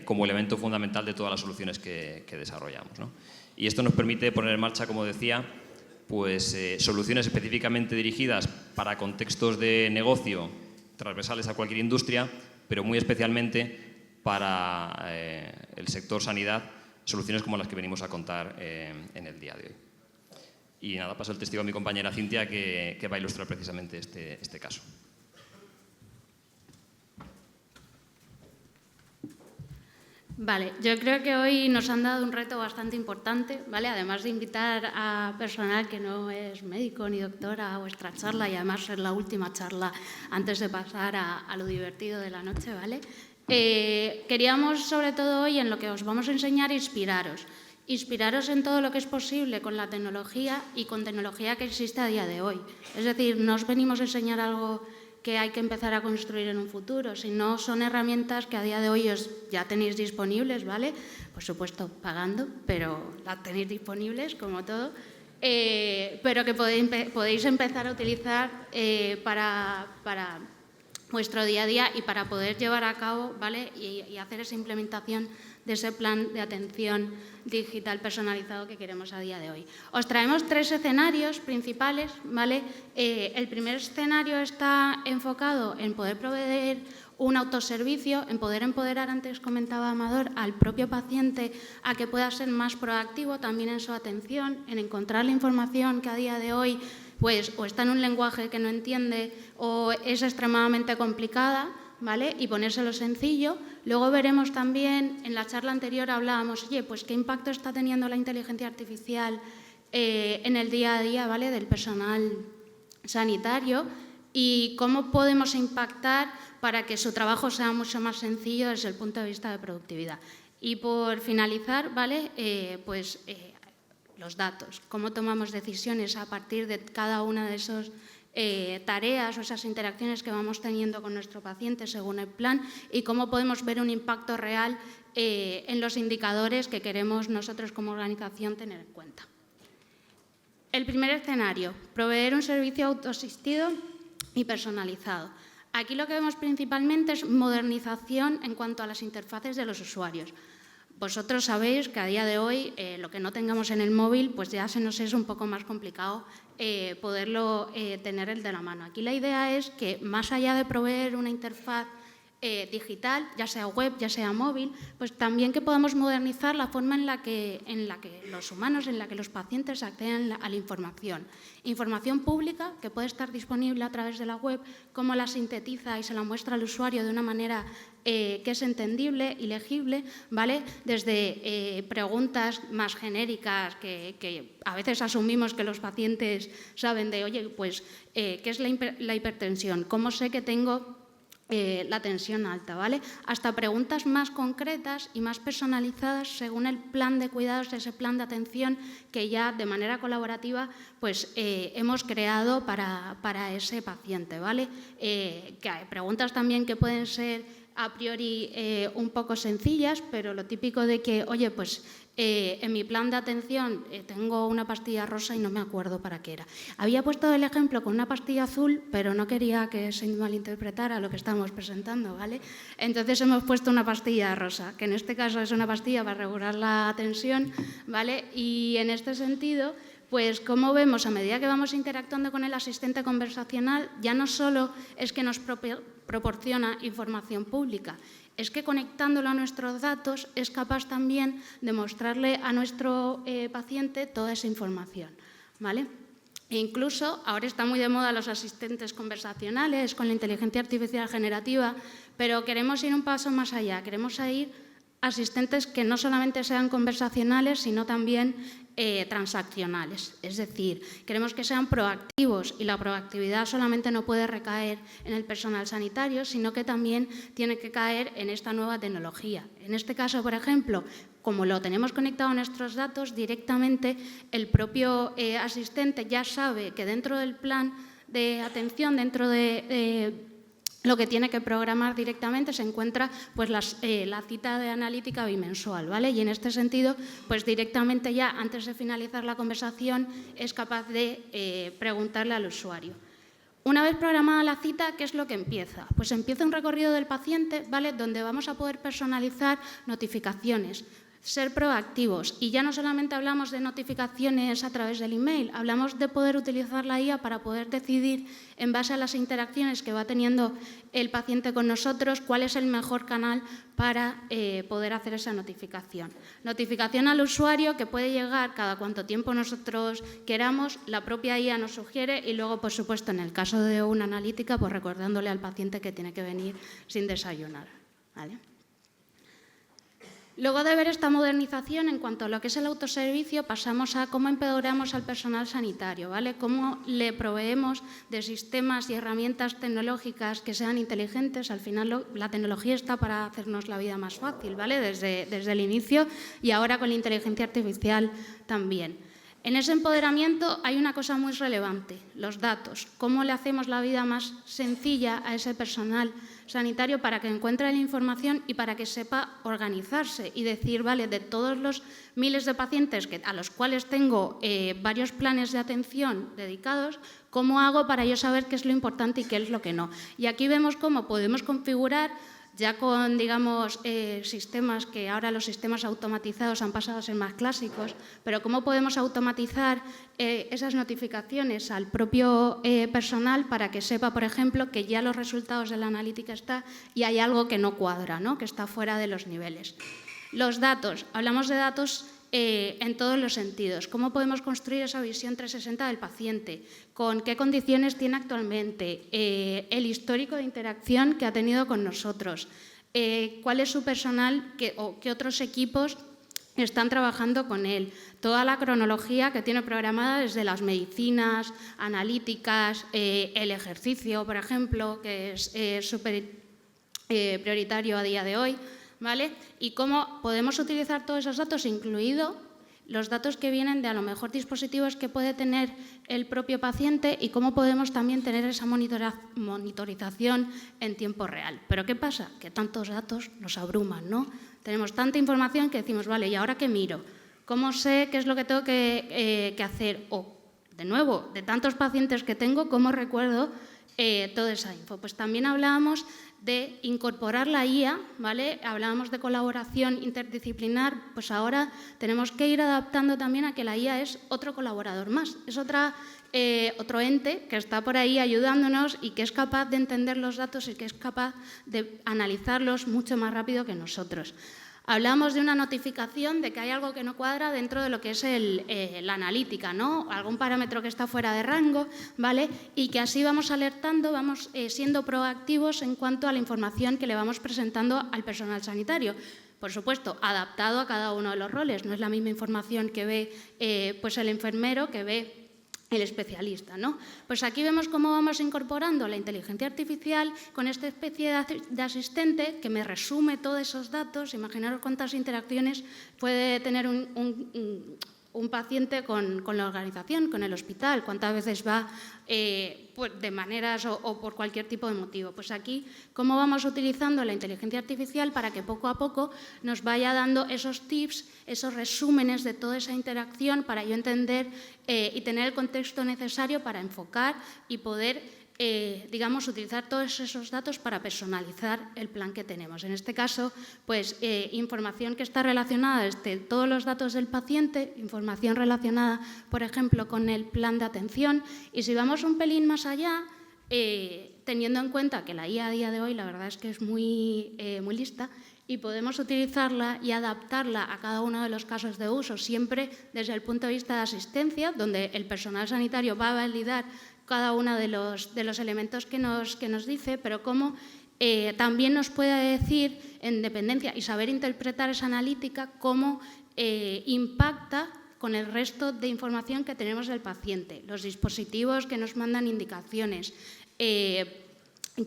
como elemento fundamental de todas las soluciones que desarrollamos, ¿no? Y esto nos permite poner en marcha, como decía, pues, soluciones específicamente dirigidas para contextos de negocio transversales a cualquier industria, pero muy especialmente para el sector sanidad, soluciones como las que venimos a contar en el día de hoy. Y nada, paso el testigo a mi compañera Cintia, que va a ilustrar precisamente este caso. Vale, yo creo que hoy nos han dado un reto bastante importante, ¿vale? Además de invitar a personal que no es médico ni doctora a vuestra charla, y además ser la última charla antes de pasar a lo divertido de la noche, ¿vale? Queríamos, sobre todo hoy, en lo que os vamos a enseñar, inspiraros en todo lo que es posible con la tecnología y con tecnología que existe a día de hoy. Es decir, no os venimos a enseñar algo que hay que empezar a construir en un futuro, sino son herramientas que a día de hoy ya tenéis disponibles, ¿vale? Por supuesto, pagando, pero las tenéis disponibles, como todo, pero que podéis empezar a utilizar para vuestro día a día y para poder llevar a cabo, ¿vale? Y hacer esa implementación de ese plan de atención digital personalizado que queremos a día de hoy. Os traemos 3 escenarios principales, ¿vale? El primer escenario está enfocado en poder proveer un autoservicio, en poder empoderar, antes comentaba Amador, al propio paciente a que pueda ser más proactivo también en su atención, en encontrar la información que a día de hoy pues o está en un lenguaje que no entiende o es extremadamente complicada, ¿vale? Y ponérselo sencillo. Luego veremos también, en la charla anterior hablábamos, oye, pues qué impacto está teniendo la inteligencia artificial en el día a día, ¿vale? Del personal sanitario y cómo podemos impactar para que su trabajo sea mucho más sencillo desde el punto de vista de productividad. Y por finalizar, ¿vale? Los datos, cómo tomamos decisiones a partir de cada una de esas tareas o esas interacciones que vamos teniendo con nuestro paciente según el plan y cómo podemos ver un impacto real en los indicadores que queremos nosotros como organización tener en cuenta. El primer escenario, proveer un servicio autoasistido y personalizado. Aquí lo que vemos principalmente es modernización en cuanto a las interfaces de los usuarios. Vosotros sabéis que a día de hoy lo que no tengamos en el móvil pues ya se nos es un poco más complicado poderlo tener el de la mano. Aquí la idea es que más allá de proveer una interfaz digital, ya sea web, ya sea móvil, pues también que podamos modernizar la forma en la que los humanos, en la que los pacientes acceden a la información. Información pública que puede estar disponible a través de la web, cómo la sintetiza y se la muestra al usuario de una manera que es entendible y legible, ¿vale? Desde preguntas más genéricas que a veces asumimos que los pacientes saben de, oye, pues, ¿qué es la hipertensión? ¿Cómo sé que tengo la tensión alta, ¿vale? Hasta preguntas más concretas y más personalizadas según el plan de cuidados, ese plan de atención que ya de manera colaborativa pues, hemos creado para ese paciente, ¿vale? Que hay preguntas también que pueden ser a priori un poco sencillas, pero lo típico de que, oye, pues en mi plan de atención tengo una pastilla rosa y no me acuerdo para qué era. Había puesto el ejemplo con una pastilla azul, pero no quería que se malinterpretara lo que estamos presentando, ¿vale? Entonces hemos puesto una pastilla rosa, que en este caso es una pastilla para regular la tensión, ¿vale? Y en este sentido, pues como vemos, a medida que vamos interactuando con el asistente conversacional, ya no solo es que nos proporciona información pública, es que conectándolo a nuestros datos es capaz también de mostrarle a nuestro paciente toda esa información, ¿vale? E incluso ahora está muy de moda los asistentes conversacionales con la inteligencia artificial generativa, pero queremos ir un paso más allá, queremos ir asistentes que no solamente sean conversacionales, sino también transaccionales. Es decir, queremos que sean proactivos y la proactividad solamente no puede recaer en el personal sanitario, sino que también tiene que caer en esta nueva tecnología. En este caso, por ejemplo, como lo tenemos conectado a nuestros datos, directamente el propio asistente ya sabe que dentro del plan de atención, dentro de lo que tiene que programar directamente se encuentra pues, la cita de analítica bimensual, ¿vale? Y en este sentido, pues directamente ya antes de finalizar la conversación es capaz de preguntarle al usuario. Una vez programada la cita, ¿qué es lo que empieza? Pues empieza un recorrido del paciente, ¿vale? Donde vamos a poder personalizar notificaciones, ser proactivos. Y ya no solamente hablamos de notificaciones a través del email, hablamos de poder utilizar la IA para poder decidir, en base a las interacciones que va teniendo el paciente con nosotros, cuál es el mejor canal para poder hacer esa notificación. Notificación al usuario que puede llegar cada cuanto tiempo nosotros queramos, la propia IA nos sugiere y luego, por supuesto, en el caso de una analítica, pues recordándole al paciente que tiene que venir sin desayunar, ¿vale? Luego de ver esta modernización en cuanto a lo que es el autoservicio, pasamos a cómo empoderamos al personal sanitario, ¿vale? Cómo le proveemos de sistemas y herramientas tecnológicas que sean inteligentes. Al final la tecnología está para hacernos la vida más fácil, ¿vale? Desde el inicio y ahora con la inteligencia artificial también. En ese empoderamiento hay una cosa muy relevante, los datos. ¿Cómo le hacemos la vida más sencilla a ese personal sanitario para que encuentre la información y para que sepa organizarse y decir, vale, de todos los miles de pacientes a los cuales tengo varios planes de atención dedicados, ¿cómo hago para yo saber qué es lo importante y qué es lo que no? Y aquí vemos cómo podemos configurar, ya con, digamos, sistemas que ahora los sistemas automatizados han pasado a ser más clásicos, pero cómo podemos automatizar esas notificaciones al propio personal para que sepa, por ejemplo, que ya los resultados de la analítica están y hay algo que no cuadra, ¿no? Que está fuera de los niveles. Los datos, hablamos de datos en todos los sentidos. ¿Cómo podemos construir esa visión 360 del paciente? ¿Con qué condiciones tiene actualmente? El histórico de interacción que ha tenido con nosotros. ¿Cuál es su personal o qué otros equipos están trabajando con él? Toda la cronología que tiene programada desde las medicinas, analíticas, el ejercicio, por ejemplo, que es súper prioritario a día de hoy. ¿Vale? Y cómo podemos utilizar todos esos datos, incluido los datos que vienen de a lo mejor dispositivos que puede tener el propio paciente y cómo podemos también tener esa monitorización en tiempo real. Pero ¿qué pasa? Que tantos datos nos abruman, ¿no? Tenemos tanta información que decimos, vale, ¿y ahora qué miro? ¿Cómo sé qué es lo que tengo que hacer? O, de nuevo, de tantos pacientes que tengo, ¿cómo recuerdo toda esa info? Pues también hablábamos de incorporar la IA, ¿vale? Hablábamos de colaboración interdisciplinar, pues ahora tenemos que ir adaptando también a que la IA es otro colaborador más, es otro ente que está por ahí ayudándonos y que es capaz de entender los datos y que es capaz de analizarlos mucho más rápido que nosotros. Hablamos de una notificación de que hay algo que no cuadra dentro de lo que es la analítica, ¿no? Algún parámetro que está fuera de rango, ¿vale? Y que así vamos alertando, vamos siendo proactivos en cuanto a la información que le vamos presentando al personal sanitario. Por supuesto, adaptado a cada uno de los roles. No es la misma información que ve pues el enfermero que ve el especialista, ¿no? Pues aquí vemos cómo vamos incorporando la inteligencia artificial con esta especie de asistente que me resume todos esos datos. Imaginaros cuántas interacciones puede tener un paciente con la organización, con el hospital, cuántas veces va pues de maneras o por cualquier tipo de motivo. Pues aquí, cómo vamos utilizando la inteligencia artificial para que poco a poco nos vaya dando esos tips, esos resúmenes de toda esa interacción para yo entender y tener el contexto necesario para enfocar y poder digamos, utilizar todos esos datos para personalizar el plan que tenemos. En este caso, pues información que está relacionada desde todos los datos del paciente, información relacionada, por ejemplo, con el plan de atención. Y si vamos un pelín más allá, teniendo en cuenta que la IA a día de hoy la verdad es que es muy lista, y podemos utilizarla y adaptarla a cada uno de los casos de uso, siempre desde el punto de vista de asistencia, donde el personal sanitario va a validar cada uno de los elementos que nos dice, pero cómo también nos puede decir, en dependencia y saber interpretar esa analítica, cómo impacta con el resto de información que tenemos del paciente, los dispositivos que nos mandan indicaciones,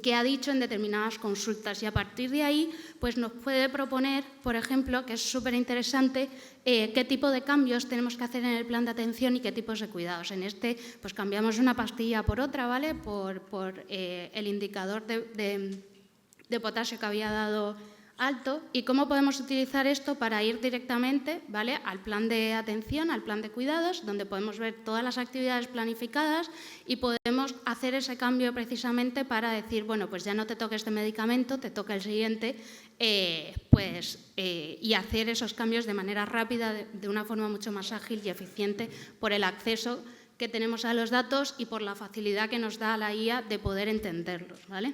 qué ha dicho en determinadas consultas, y a partir de ahí pues nos puede proponer, por ejemplo, que es súper interesante, qué tipo de cambios tenemos que hacer en el plan de atención y qué tipos de cuidados. En este pues cambiamos una pastilla por otra, ¿vale? Por el indicador de potasio que había dado alto y cómo podemos utilizar esto para ir directamente, ¿vale?, al plan de atención, al plan de cuidados, donde podemos ver todas las actividades planificadas y podemos hacer ese cambio precisamente para decir, bueno, pues ya no te toca este medicamento, te toca el siguiente, y hacer esos cambios de manera rápida, de una forma mucho más ágil y eficiente por el acceso que tenemos a los datos y por la facilidad que nos da la IA de poder entenderlos, ¿vale?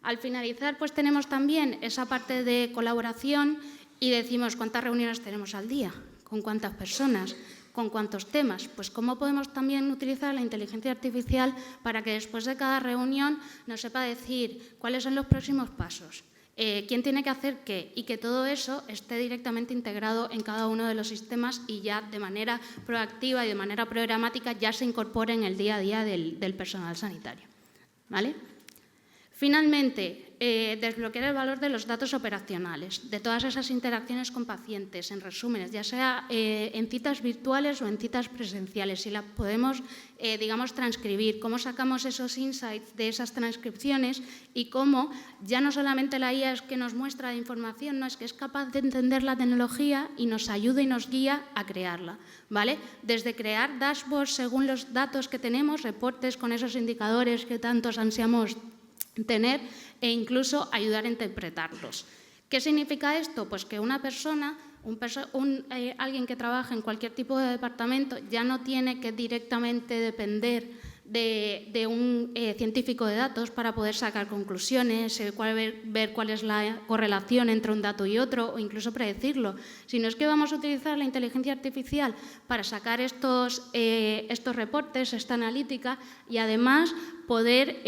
Al finalizar, pues tenemos también esa parte de colaboración y decimos cuántas reuniones tenemos al día, con cuántas personas, con cuántos temas. Pues cómo podemos también utilizar la inteligencia artificial para que después de cada reunión nos sepa decir cuáles son los próximos pasos, quién tiene que hacer qué y que todo eso esté directamente integrado en cada uno de los sistemas y ya de manera proactiva y de manera programática ya se incorpore en el día a día del personal sanitario, ¿vale? Finalmente, desbloquear el valor de los datos operacionales, de todas esas interacciones con pacientes, en resúmenes, ya sea en citas virtuales o en citas presenciales, si las podemos, digamos, transcribir, cómo sacamos esos insights de esas transcripciones y cómo ya no solamente la IA es que nos muestra la información, no, es que es capaz de entender la tecnología y nos ayuda y nos guía a crearla, ¿vale? Desde crear dashboards según los datos que tenemos, reportes con esos indicadores que tantos ansiamos tener e incluso ayudar a interpretarlos. ¿Qué significa esto? Pues que una persona, alguien que trabaja en cualquier tipo de departamento ya no tiene que directamente depender de un científico de datos para poder sacar conclusiones, ver cuál es la correlación entre un dato y otro o incluso predecirlo, sino es que vamos a utilizar la inteligencia artificial para sacar estos reportes, esta analítica y además poder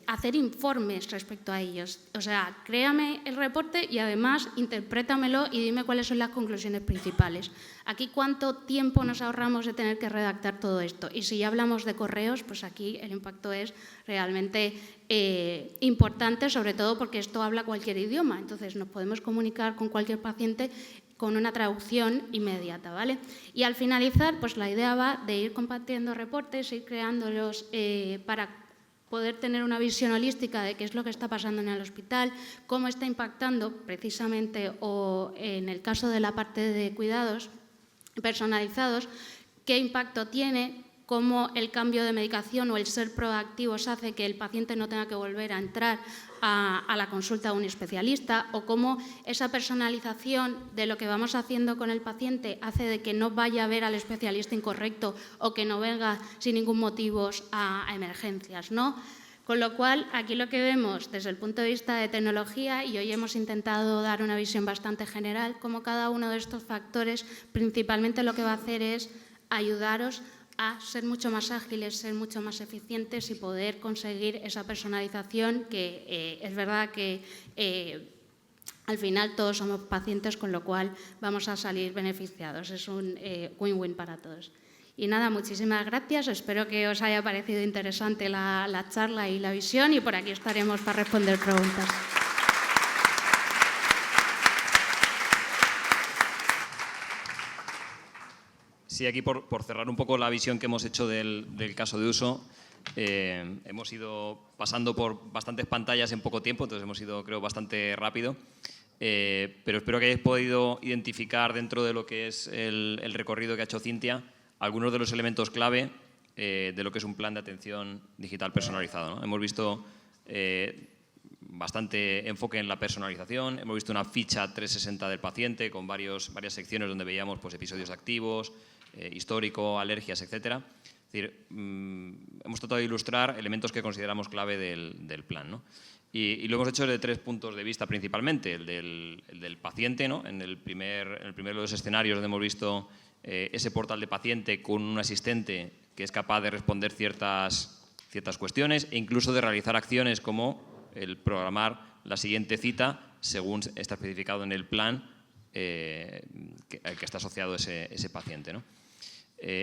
hacer informes respecto a ellos. O sea, créame el reporte y además interprétamelo y dime cuáles son las conclusiones principales. Aquí, ¿cuánto tiempo nos ahorramos de tener que redactar todo esto? Y si ya hablamos de correos, pues aquí el impacto es realmente importante, sobre todo porque esto habla cualquier idioma. Entonces, nos podemos comunicar con cualquier paciente con una traducción inmediata, ¿vale? Y al finalizar, pues la idea va de ir compartiendo reportes, ir creándolos para poder tener una visión holística de qué es lo que está pasando en el hospital, cómo está impactando precisamente, o en el caso de la parte de cuidados personalizados, qué impacto tiene, cómo el cambio de medicación o el ser proactivos hace que el paciente no tenga que volver a entrar a la consulta de un especialista, o cómo esa personalización de lo que vamos haciendo con el paciente hace de que no vaya a ver al especialista incorrecto o que no venga sin ningún motivo a emergencias, ¿no? Con lo cual, aquí lo que vemos desde el punto de vista de tecnología, y hoy hemos intentado dar una visión bastante general, cómo cada uno de estos factores principalmente lo que va a hacer es ayudaros a ser mucho más ágiles, ser mucho más eficientes y poder conseguir esa personalización que es verdad que al final todos somos pacientes, con lo cual vamos a salir beneficiados. Es un win-win para todos. Y nada, muchísimas gracias. Espero que os haya parecido interesante la charla y la visión, y por aquí estaremos para responder preguntas. Sí, aquí por cerrar un poco la visión que hemos hecho del caso de uso, hemos ido pasando por bastantes pantallas en poco tiempo, entonces hemos ido, creo, bastante rápido, pero espero que hayáis podido identificar dentro de lo que es el recorrido que ha hecho Cintia algunos de los elementos clave de lo que es un plan de atención digital personalizado, ¿no? Hemos visto bastante enfoque en la personalización, hemos visto una ficha 360 del paciente con varias secciones donde veíamos pues, episodios activos, histórico, alergias, etcétera. Es decir, hemos tratado de ilustrar elementos que consideramos clave del plan, ¿no? Y lo hemos hecho desde 3 puntos de vista principalmente. El del paciente, ¿no? En el primero de los escenarios donde hemos visto ese portal de paciente con un asistente que es capaz de responder ciertas cuestiones e incluso de realizar acciones como el programar la siguiente cita según está especificado en el plan al que está asociado ese paciente, ¿no?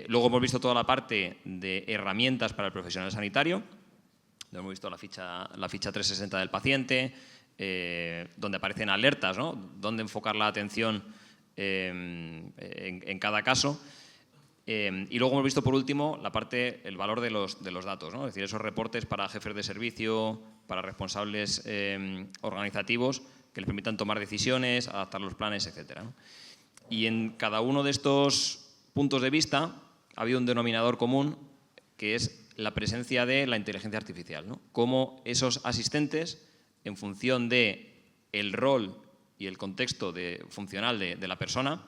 Luego hemos visto toda la parte de herramientas para el profesional sanitario. Hemos visto la ficha 360 del paciente, donde aparecen alertas, ¿no? Dónde enfocar la atención en cada caso. Y luego hemos visto, por último, el valor de los datos, ¿no? Es decir, esos reportes para jefes de servicio, para responsables organizativos, que les permitan tomar decisiones, adaptar los planes, etc. Y en cada uno de estos puntos de vista ha habido un denominador común, que es la presencia de la inteligencia artificial, ¿no? Cómo esos asistentes, en función del rol y el contexto funcional de la persona,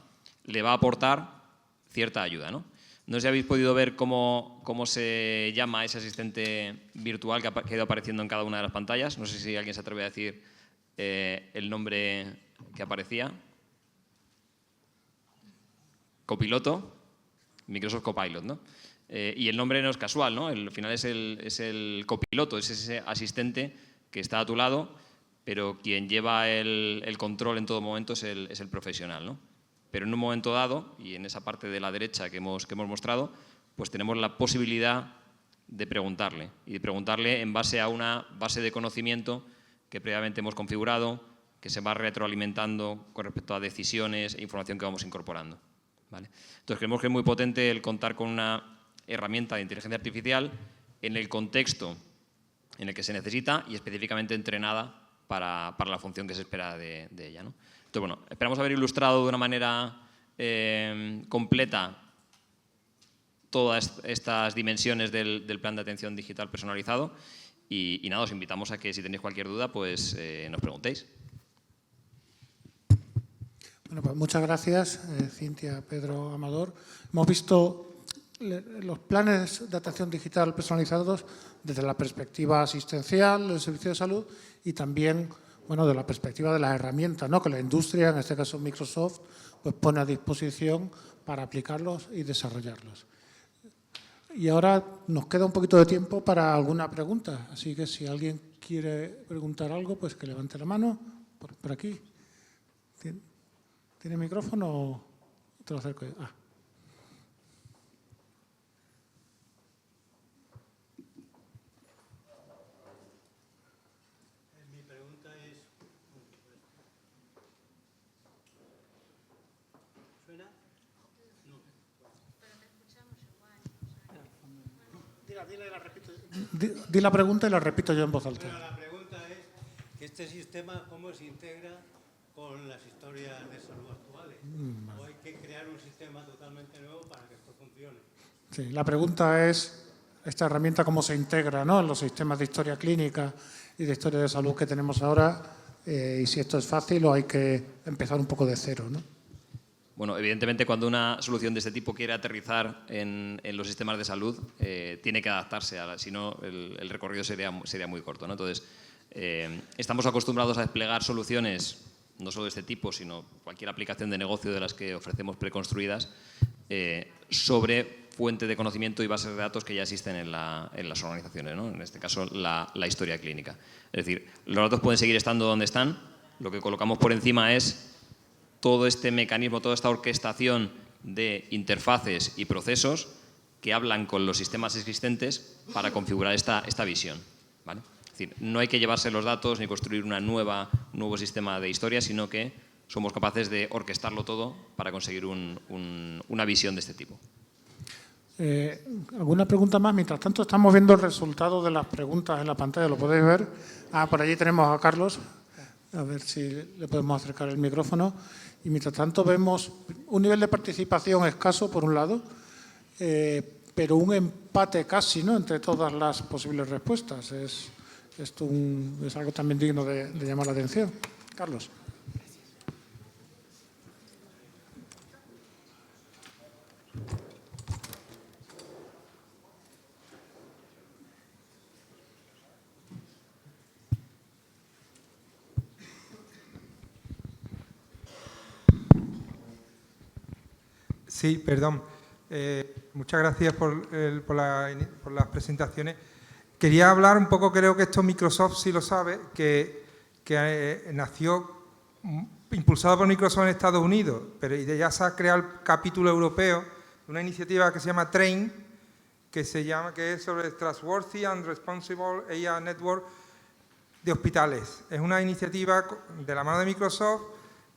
le va a aportar cierta ayuda, ¿no? No sé si habéis podido ver cómo se llama ese asistente virtual que ha ido apareciendo en cada una de las pantallas. No sé si alguien se atreve a decir el nombre que aparecía. Copiloto, Microsoft Copilot, ¿no? Y el nombre no es casual, ¿no? Al final es el copiloto, es ese asistente que está a tu lado, pero quien lleva el control en todo momento es el profesional, ¿no? Pero en un momento dado, y en esa parte de la derecha que hemos mostrado, pues tenemos la posibilidad de preguntarle, y de preguntarle en base a una base de conocimiento que previamente hemos configurado, que se va retroalimentando con respecto a decisiones e información que vamos incorporando, ¿vale? Entonces creemos que es muy potente el contar con una herramienta de inteligencia artificial en el contexto en el que se necesita y específicamente entrenada para la función que se espera de ella, ¿no? Entonces, bueno, esperamos haber ilustrado de una manera completa todas estas dimensiones del plan de atención digital personalizado y nada, os invitamos a que si tenéis cualquier duda, pues nos preguntéis. Bueno, pues muchas gracias, Cintia, Pedro, Amador. Hemos visto los planes de atención digital personalizados desde la perspectiva asistencial del servicio de salud y también, bueno, de la perspectiva de las herramientas, ¿no?, que la industria, en este caso Microsoft, pues pone a disposición para aplicarlos y desarrollarlos. Y ahora nos queda un poquito de tiempo para alguna pregunta, así que si alguien quiere preguntar algo, pues que levante la mano por aquí. ¿Tiene micrófono o te lo acerco yo? Ah. Mi pregunta es... ¿Suena? No. Pero te escuchamos igual. Di la pregunta y la repito yo en voz alta. Bueno, la pregunta es que este sistema, ¿cómo se integra con las historias de salud actuales? ¿O hay que crear un sistema totalmente nuevo para que esto funcione? Sí, la pregunta es, esta herramienta cómo se integra, ¿no?, en los sistemas de historia clínica y de historia de salud que tenemos ahora, y si esto es fácil o hay que empezar un poco de cero, ¿no? Bueno, evidentemente cuando una solución de este tipo quiere aterrizar en los sistemas de salud, tiene que adaptarse, si no el recorrido sería muy corto, ¿no? Entonces, estamos acostumbrados a desplegar soluciones, no solo de este tipo, sino cualquier aplicación de negocio de las que ofrecemos preconstruidas, sobre fuente de conocimiento y bases de datos que ya existen en las organizaciones, ¿no? En este caso, la historia clínica. Es decir, los datos pueden seguir estando donde están, lo que colocamos por encima es todo este mecanismo, toda esta orquestación de interfaces y procesos que hablan con los sistemas existentes para configurar esta visión, ¿vale? Es decir, no hay que llevarse los datos ni construir un nuevo sistema de historia, sino que somos capaces de orquestarlo todo para conseguir una visión de este tipo. ¿Alguna pregunta más? Mientras tanto, estamos viendo el resultado de las preguntas en la pantalla, ¿lo podéis ver? Por allí tenemos a Carlos, a ver si le podemos acercar el micrófono. Y mientras tanto vemos un nivel de participación escaso, por un lado, pero un empate casi, ¿no?, entre todas las posibles respuestas. Esto es algo también digno de llamar la atención. Carlos. Sí, perdón. Muchas gracias por las presentaciones. Quería hablar un poco, creo que esto Microsoft sí lo sabe, que nació impulsado por Microsoft en Estados Unidos, pero ya se ha creado el capítulo europeo de una iniciativa que se llama TRAIN, que es sobre Trustworthy and Responsible AI Network de hospitales. Es una iniciativa de la mano de Microsoft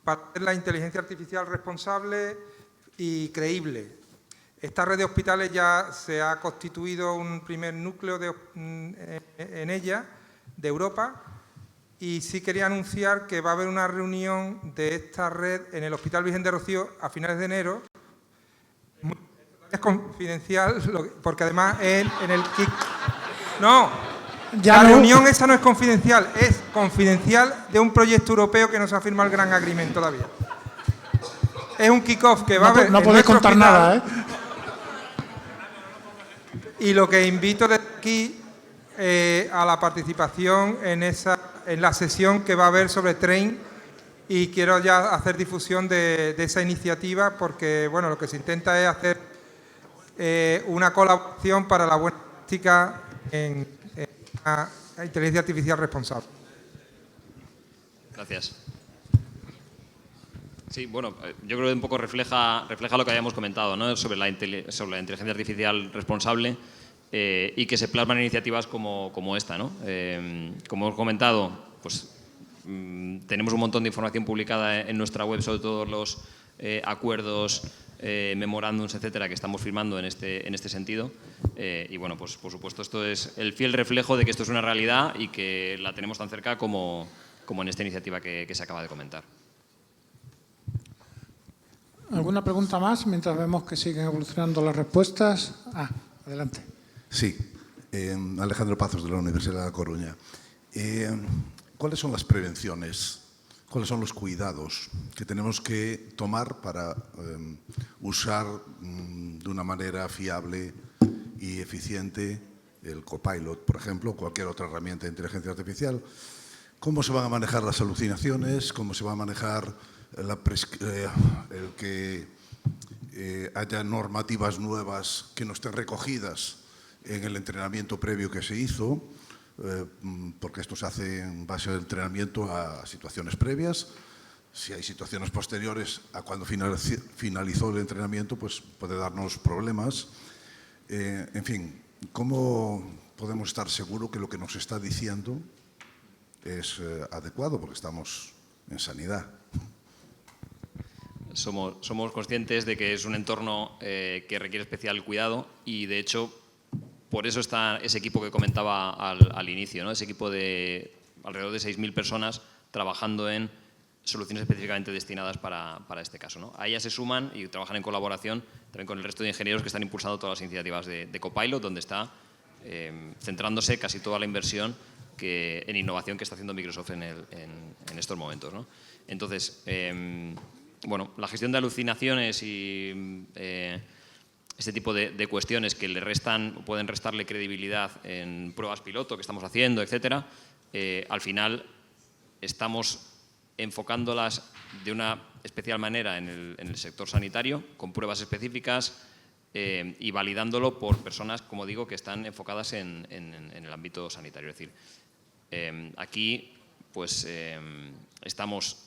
para hacer la inteligencia artificial responsable y creíble. Esta red de hospitales ya se ha constituido un primer núcleo en ella, de Europa, y sí quería anunciar que va a haber una reunión de esta red en el Hospital Virgen de Rocío a finales de enero. Es confidencial, porque además en el KIC... No, la reunión esa no es confidencial de un proyecto europeo que no se ha firmado el gran agreement todavía. Es un kick-off que va a haber... No podéis contar nada, ¿eh? Y lo que invito desde aquí a la participación en la sesión que va a haber sobre TRAIN, y quiero ya hacer difusión de esa iniciativa, porque bueno, lo que se intenta es hacer una colaboración para la buena práctica en la inteligencia artificial responsable. Gracias. Sí, bueno, yo creo que un poco refleja lo que habíamos comentado, ¿no? sobre la inteligencia artificial responsable, y que se plasman iniciativas como esta, ¿no? Como hemos comentado, pues tenemos un montón de información publicada en nuestra web sobre todos los acuerdos, memorándums, etcétera, que estamos firmando en este sentido. Y bueno, pues por supuesto esto es el fiel reflejo de que esto es una realidad y que la tenemos tan cerca como en esta iniciativa que se acaba de comentar. ¿Alguna pregunta más mientras vemos que siguen evolucionando las respuestas? Adelante. Sí, Alejandro Pazos de la Universidad de La Coruña. ¿Cuáles son las prevenciones? ¿Cuáles son los cuidados que tenemos que tomar para usar de una manera fiable y eficiente el Copilot, por ejemplo, o cualquier otra herramienta de inteligencia artificial? ¿Cómo se van a manejar las alucinaciones? ¿Cómo se va a manejar el que haya normativas nuevas que no estén recogidas en el entrenamiento previo que se hizo? Porque esto se hace en base al entrenamiento a situaciones previas. Si hay situaciones posteriores a cuando finalizó el entrenamiento, pues puede darnos problemas. En fin, ¿cómo podemos estar seguros que lo que nos está diciendo es adecuado? Porque estamos en sanidad. Somos conscientes de que es un entorno que requiere especial cuidado, y de hecho por eso está ese equipo que comentaba al inicio, ¿no? Ese equipo de alrededor de 6.000 personas trabajando en soluciones específicamente destinadas para este caso, ¿no? A ellas se suman y trabajan en colaboración también con el resto de ingenieros que están impulsando todas las iniciativas de Copilot, donde está centrándose casi toda la inversión en innovación que está haciendo Microsoft en estos momentos, ¿no? Entonces, bueno, la gestión de alucinaciones y este tipo de cuestiones que pueden restarle credibilidad en pruebas piloto que estamos haciendo, etcétera, al final estamos enfocándolas de una especial manera en el sector sanitario, con pruebas específicas y validándolo por personas, como digo, que están enfocadas en el ámbito sanitario. Es decir, aquí pues estamos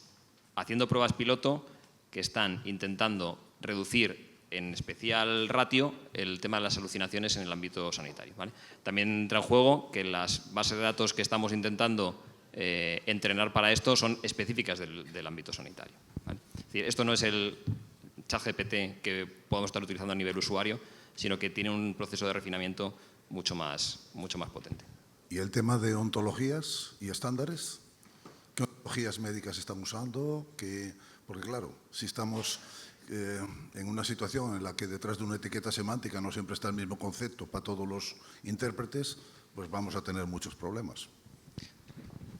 haciendo pruebas piloto que están intentando reducir en especial ratio el tema de las alucinaciones en el ámbito sanitario, ¿vale? También entra en juego que las bases de datos que estamos intentando entrenar para esto son específicas del ámbito sanitario, ¿vale? Es decir, esto no es el ChatGPT que podemos estar utilizando a nivel usuario, sino que tiene un proceso de refinamiento mucho más potente. ¿Y el tema de ontologías y estándares? ¿Qué ontologías médicas están usando? Porque claro, si estamos en una situación en la que detrás de una etiqueta semántica no siempre está el mismo concepto para todos los intérpretes, pues vamos a tener muchos problemas.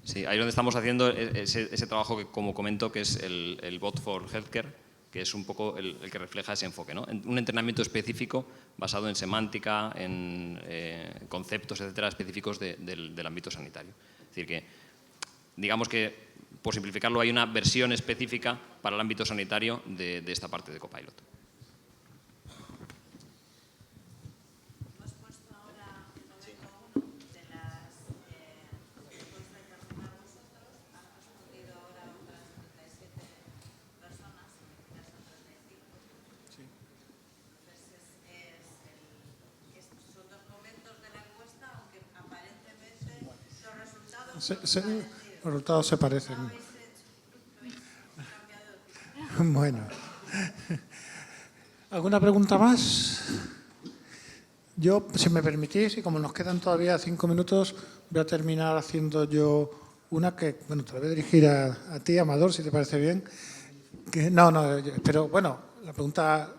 Sí, ahí es donde estamos haciendo ese trabajo que, como comento, que es el Bot for Healthcare, que es un poco el que refleja ese enfoque, ¿no? Un entrenamiento específico basado en semántica, en conceptos, etcétera, específicos del ámbito sanitario. Es decir, que digamos que, por simplificarlo, hay una versión específica para el ámbito sanitario de esta parte de Copilot. Los resultados se parecen. Bueno. ¿Alguna pregunta más? Yo, si me permitís, y como nos quedan todavía 5 minutos, voy a terminar haciendo yo Una que, bueno, te la voy a dirigir a ti, Amador, si te parece bien. Pero bueno,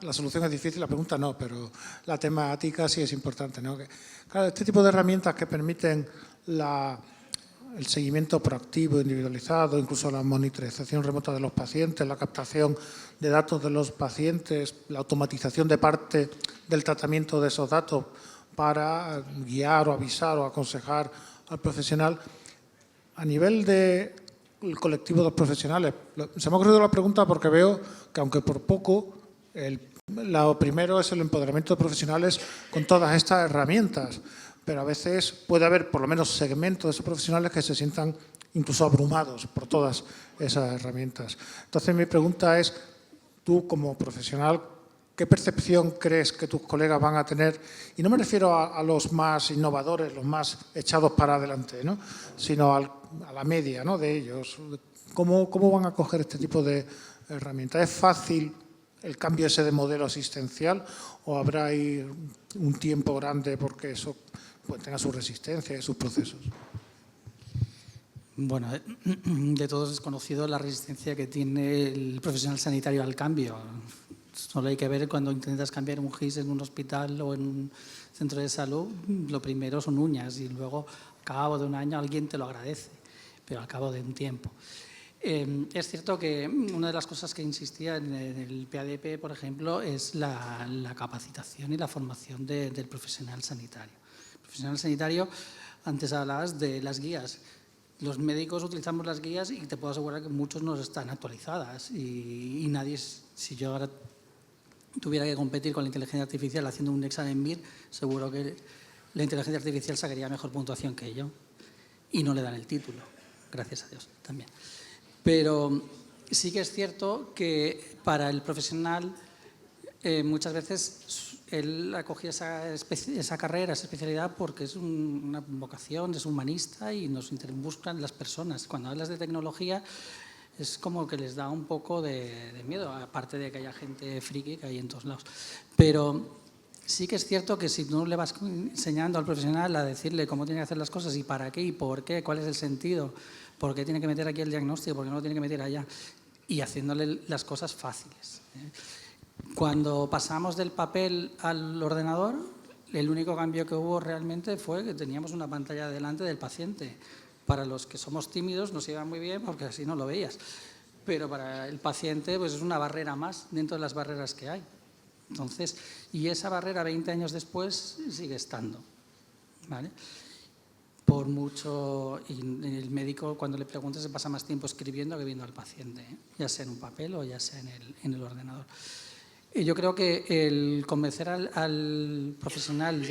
la solución es difícil, la pregunta no, pero la temática sí es importante, ¿no? Claro, este tipo de herramientas que permiten el seguimiento proactivo, individualizado, incluso la monitorización remota de los pacientes, la captación de datos de los pacientes, la automatización de parte del tratamiento de esos datos para guiar o avisar o aconsejar al profesional. A nivel del colectivo de los profesionales, se me ha ocurrido la pregunta porque veo que, aunque por poco, lo primero es el empoderamiento de profesionales con todas estas herramientas, pero a veces puede haber por lo menos segmentos de esos profesionales que se sientan incluso abrumados por todas esas herramientas. Entonces, mi pregunta es, tú como profesional, ¿qué percepción crees que tus colegas van a tener? Y no me refiero a los más innovadores, los más echados para adelante, ¿no? Sino a la media, ¿no?, de ellos. ¿Cómo van a coger este tipo de herramientas? ¿Es fácil el cambio ese de modelo asistencial o habrá ahí un tiempo grande porque eso pues tenga su resistencia y sus procesos? Bueno, de todos es conocido la resistencia que tiene el profesional sanitario al cambio. Solo hay que ver cuando intentas cambiar un GIS en un hospital o en un centro de salud, lo primero son uñas y luego al cabo de un año alguien te lo agradece, pero al cabo de un tiempo. Es cierto que una de las cosas que insistía en el PADP, por ejemplo, es la capacitación y la formación del profesional sanitario. El profesional sanitario, antes hablabas de las guías. Los médicos utilizamos las guías y te puedo asegurar que muchos no están actualizadas y nadie, si yo ahora tuviera que competir con la inteligencia artificial haciendo un examen MIR, seguro que la inteligencia artificial sacaría mejor puntuación que yo y no le dan el título, gracias a Dios también. Pero sí que es cierto que para el profesional muchas veces él ha cogido esa carrera, esa especialidad porque es una vocación, es humanista y nos buscan las personas. Cuando hablas de tecnología es como que les da un poco de miedo, aparte de que haya gente friki que hay en todos lados. Pero sí que es cierto que si tú le vas enseñando al profesional a decirle cómo tiene que hacer las cosas y para qué y por qué, cuál es el sentido, por qué tiene que meter aquí el diagnóstico, por qué no lo tiene que meter allá, y haciéndole las cosas fáciles. Cuando pasamos del papel al ordenador, el único cambio que hubo realmente fue que teníamos una pantalla delante del paciente. Para los que somos tímidos nos iba muy bien porque así no lo veías, pero para el paciente pues es una barrera más dentro de las barreras que hay. Entonces, y esa barrera 20 años después sigue estando, ¿vale? Por mucho, y el médico cuando le preguntas se pasa más tiempo escribiendo que viendo al paciente, ¿eh? Ya sea en un papel o ya sea en el ordenador. Y yo creo que el convencer al profesional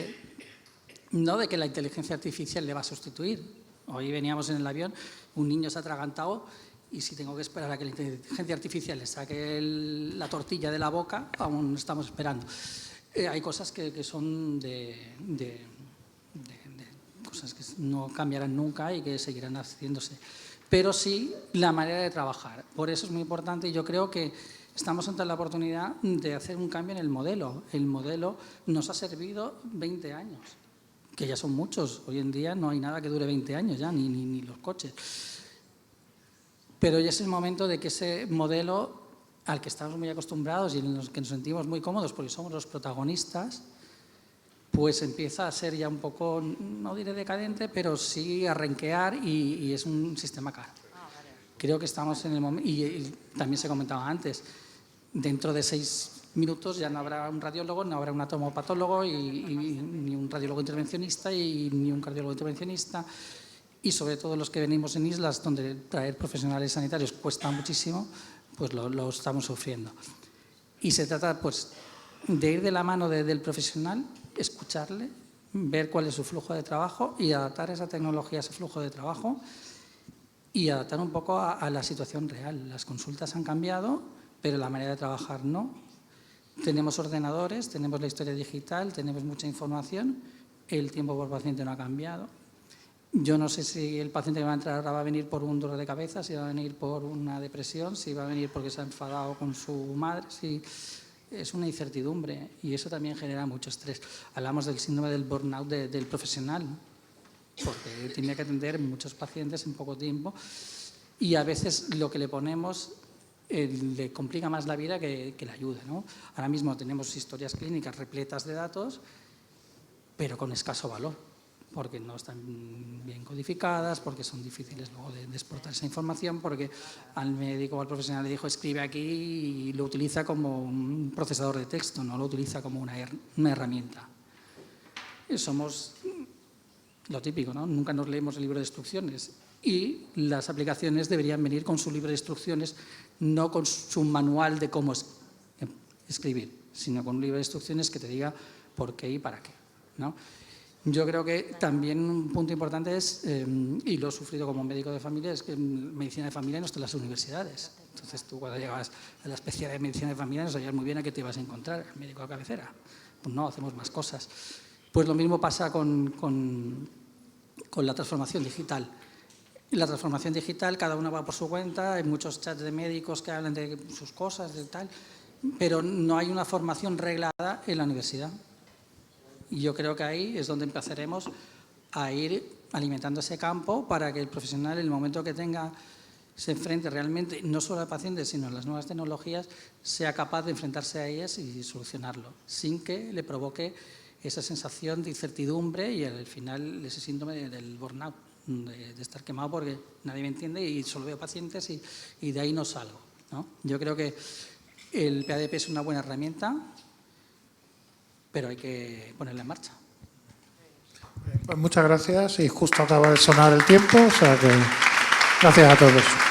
no de que la inteligencia artificial le va a sustituir. Hoy veníamos en el avión, un niño se ha atragantado y si tengo que esperar a que la inteligencia artificial le saque la tortilla de la boca, aún estamos esperando. Hay cosas que son cosas que no cambiarán nunca y que seguirán haciéndose. Pero sí la manera de trabajar. Por eso es muy importante y yo creo que estamos ante la oportunidad de hacer un cambio en el modelo. El modelo nos ha servido 20 años. Que ya son muchos. Hoy en día no hay nada que dure 20 años ya, ni los coches. Pero ya es el momento de que ese modelo al que estamos muy acostumbrados y en los que nos sentimos muy cómodos porque somos los protagonistas, pues empieza a ser ya un poco, no diré decadente, pero sí a renquear y es un sistema caro. Creo que estamos en el momento, y también se comentaba antes, dentro de 6 minutos ya no habrá un radiólogo, no habrá un atomopatólogo ni un radiólogo intervencionista ni un cardiólogo intervencionista y sobre todo los que venimos en islas donde traer profesionales sanitarios cuesta muchísimo, pues lo estamos sufriendo. Y se trata pues de ir de la mano del profesional, escucharle, ver cuál es su flujo de trabajo y adaptar esa tecnología a ese flujo de trabajo y adaptar un poco a la situación real. Las consultas han cambiado, pero la manera de trabajar no. Tenemos ordenadores, tenemos la historia digital, tenemos mucha información, el tiempo por paciente no ha cambiado. Yo no sé si el paciente que va a entrar ahora va a venir por un dolor de cabeza, si va a venir por una depresión, si va a venir porque se ha enfadado con su madre, si es una incertidumbre y eso también genera mucho estrés. Hablamos del síndrome del burnout del profesional. porque tiene que atender muchos pacientes en poco tiempo y a veces lo que le ponemos le complica más la vida que le ayuda, ¿no? Ahora mismo tenemos historias clínicas repletas de datos, pero con escaso valor, porque no están bien codificadas, porque son difíciles luego de exportar esa información, porque al médico o al profesional le dijo escribe aquí y lo utiliza como un procesador de texto, no lo utiliza como una herramienta. Somos lo típico, ¿no? Nunca nos leemos el libro de instrucciones y las aplicaciones deberían venir con su libro de instrucciones, no con su manual de cómo escribir, sino con un libro de instrucciones que te diga por qué y para qué, ¿no? Yo creo que también un punto importante es, y lo he sufrido como médico de familia, es que medicina de familia no está en las universidades. Entonces tú cuando llegabas a la especialidad de medicina de familia no sabías muy bien a qué te ibas a encontrar, el médico de cabecera. Pues no, hacemos más cosas. Pues lo mismo pasa con la transformación digital. En la transformación digital cada uno va por su cuenta, hay muchos chats de médicos que hablan de sus cosas, de tal, pero no hay una formación reglada en la universidad. Y yo creo que ahí es donde empezaremos a ir alimentando ese campo para que el profesional, en el momento que se enfrente realmente, no solo al paciente, sino a las nuevas tecnologías, sea capaz de enfrentarse a ellas y solucionarlo, sin que le provoque esa sensación de incertidumbre y al final ese síndrome del burnout, de estar quemado porque nadie me entiende y solo veo pacientes y de ahí no salgo, ¿no? Yo creo que el PADP es una buena herramienta, pero hay que ponerla en marcha. Pues muchas gracias y justo acaba de sonar el tiempo, o sea que gracias a todos.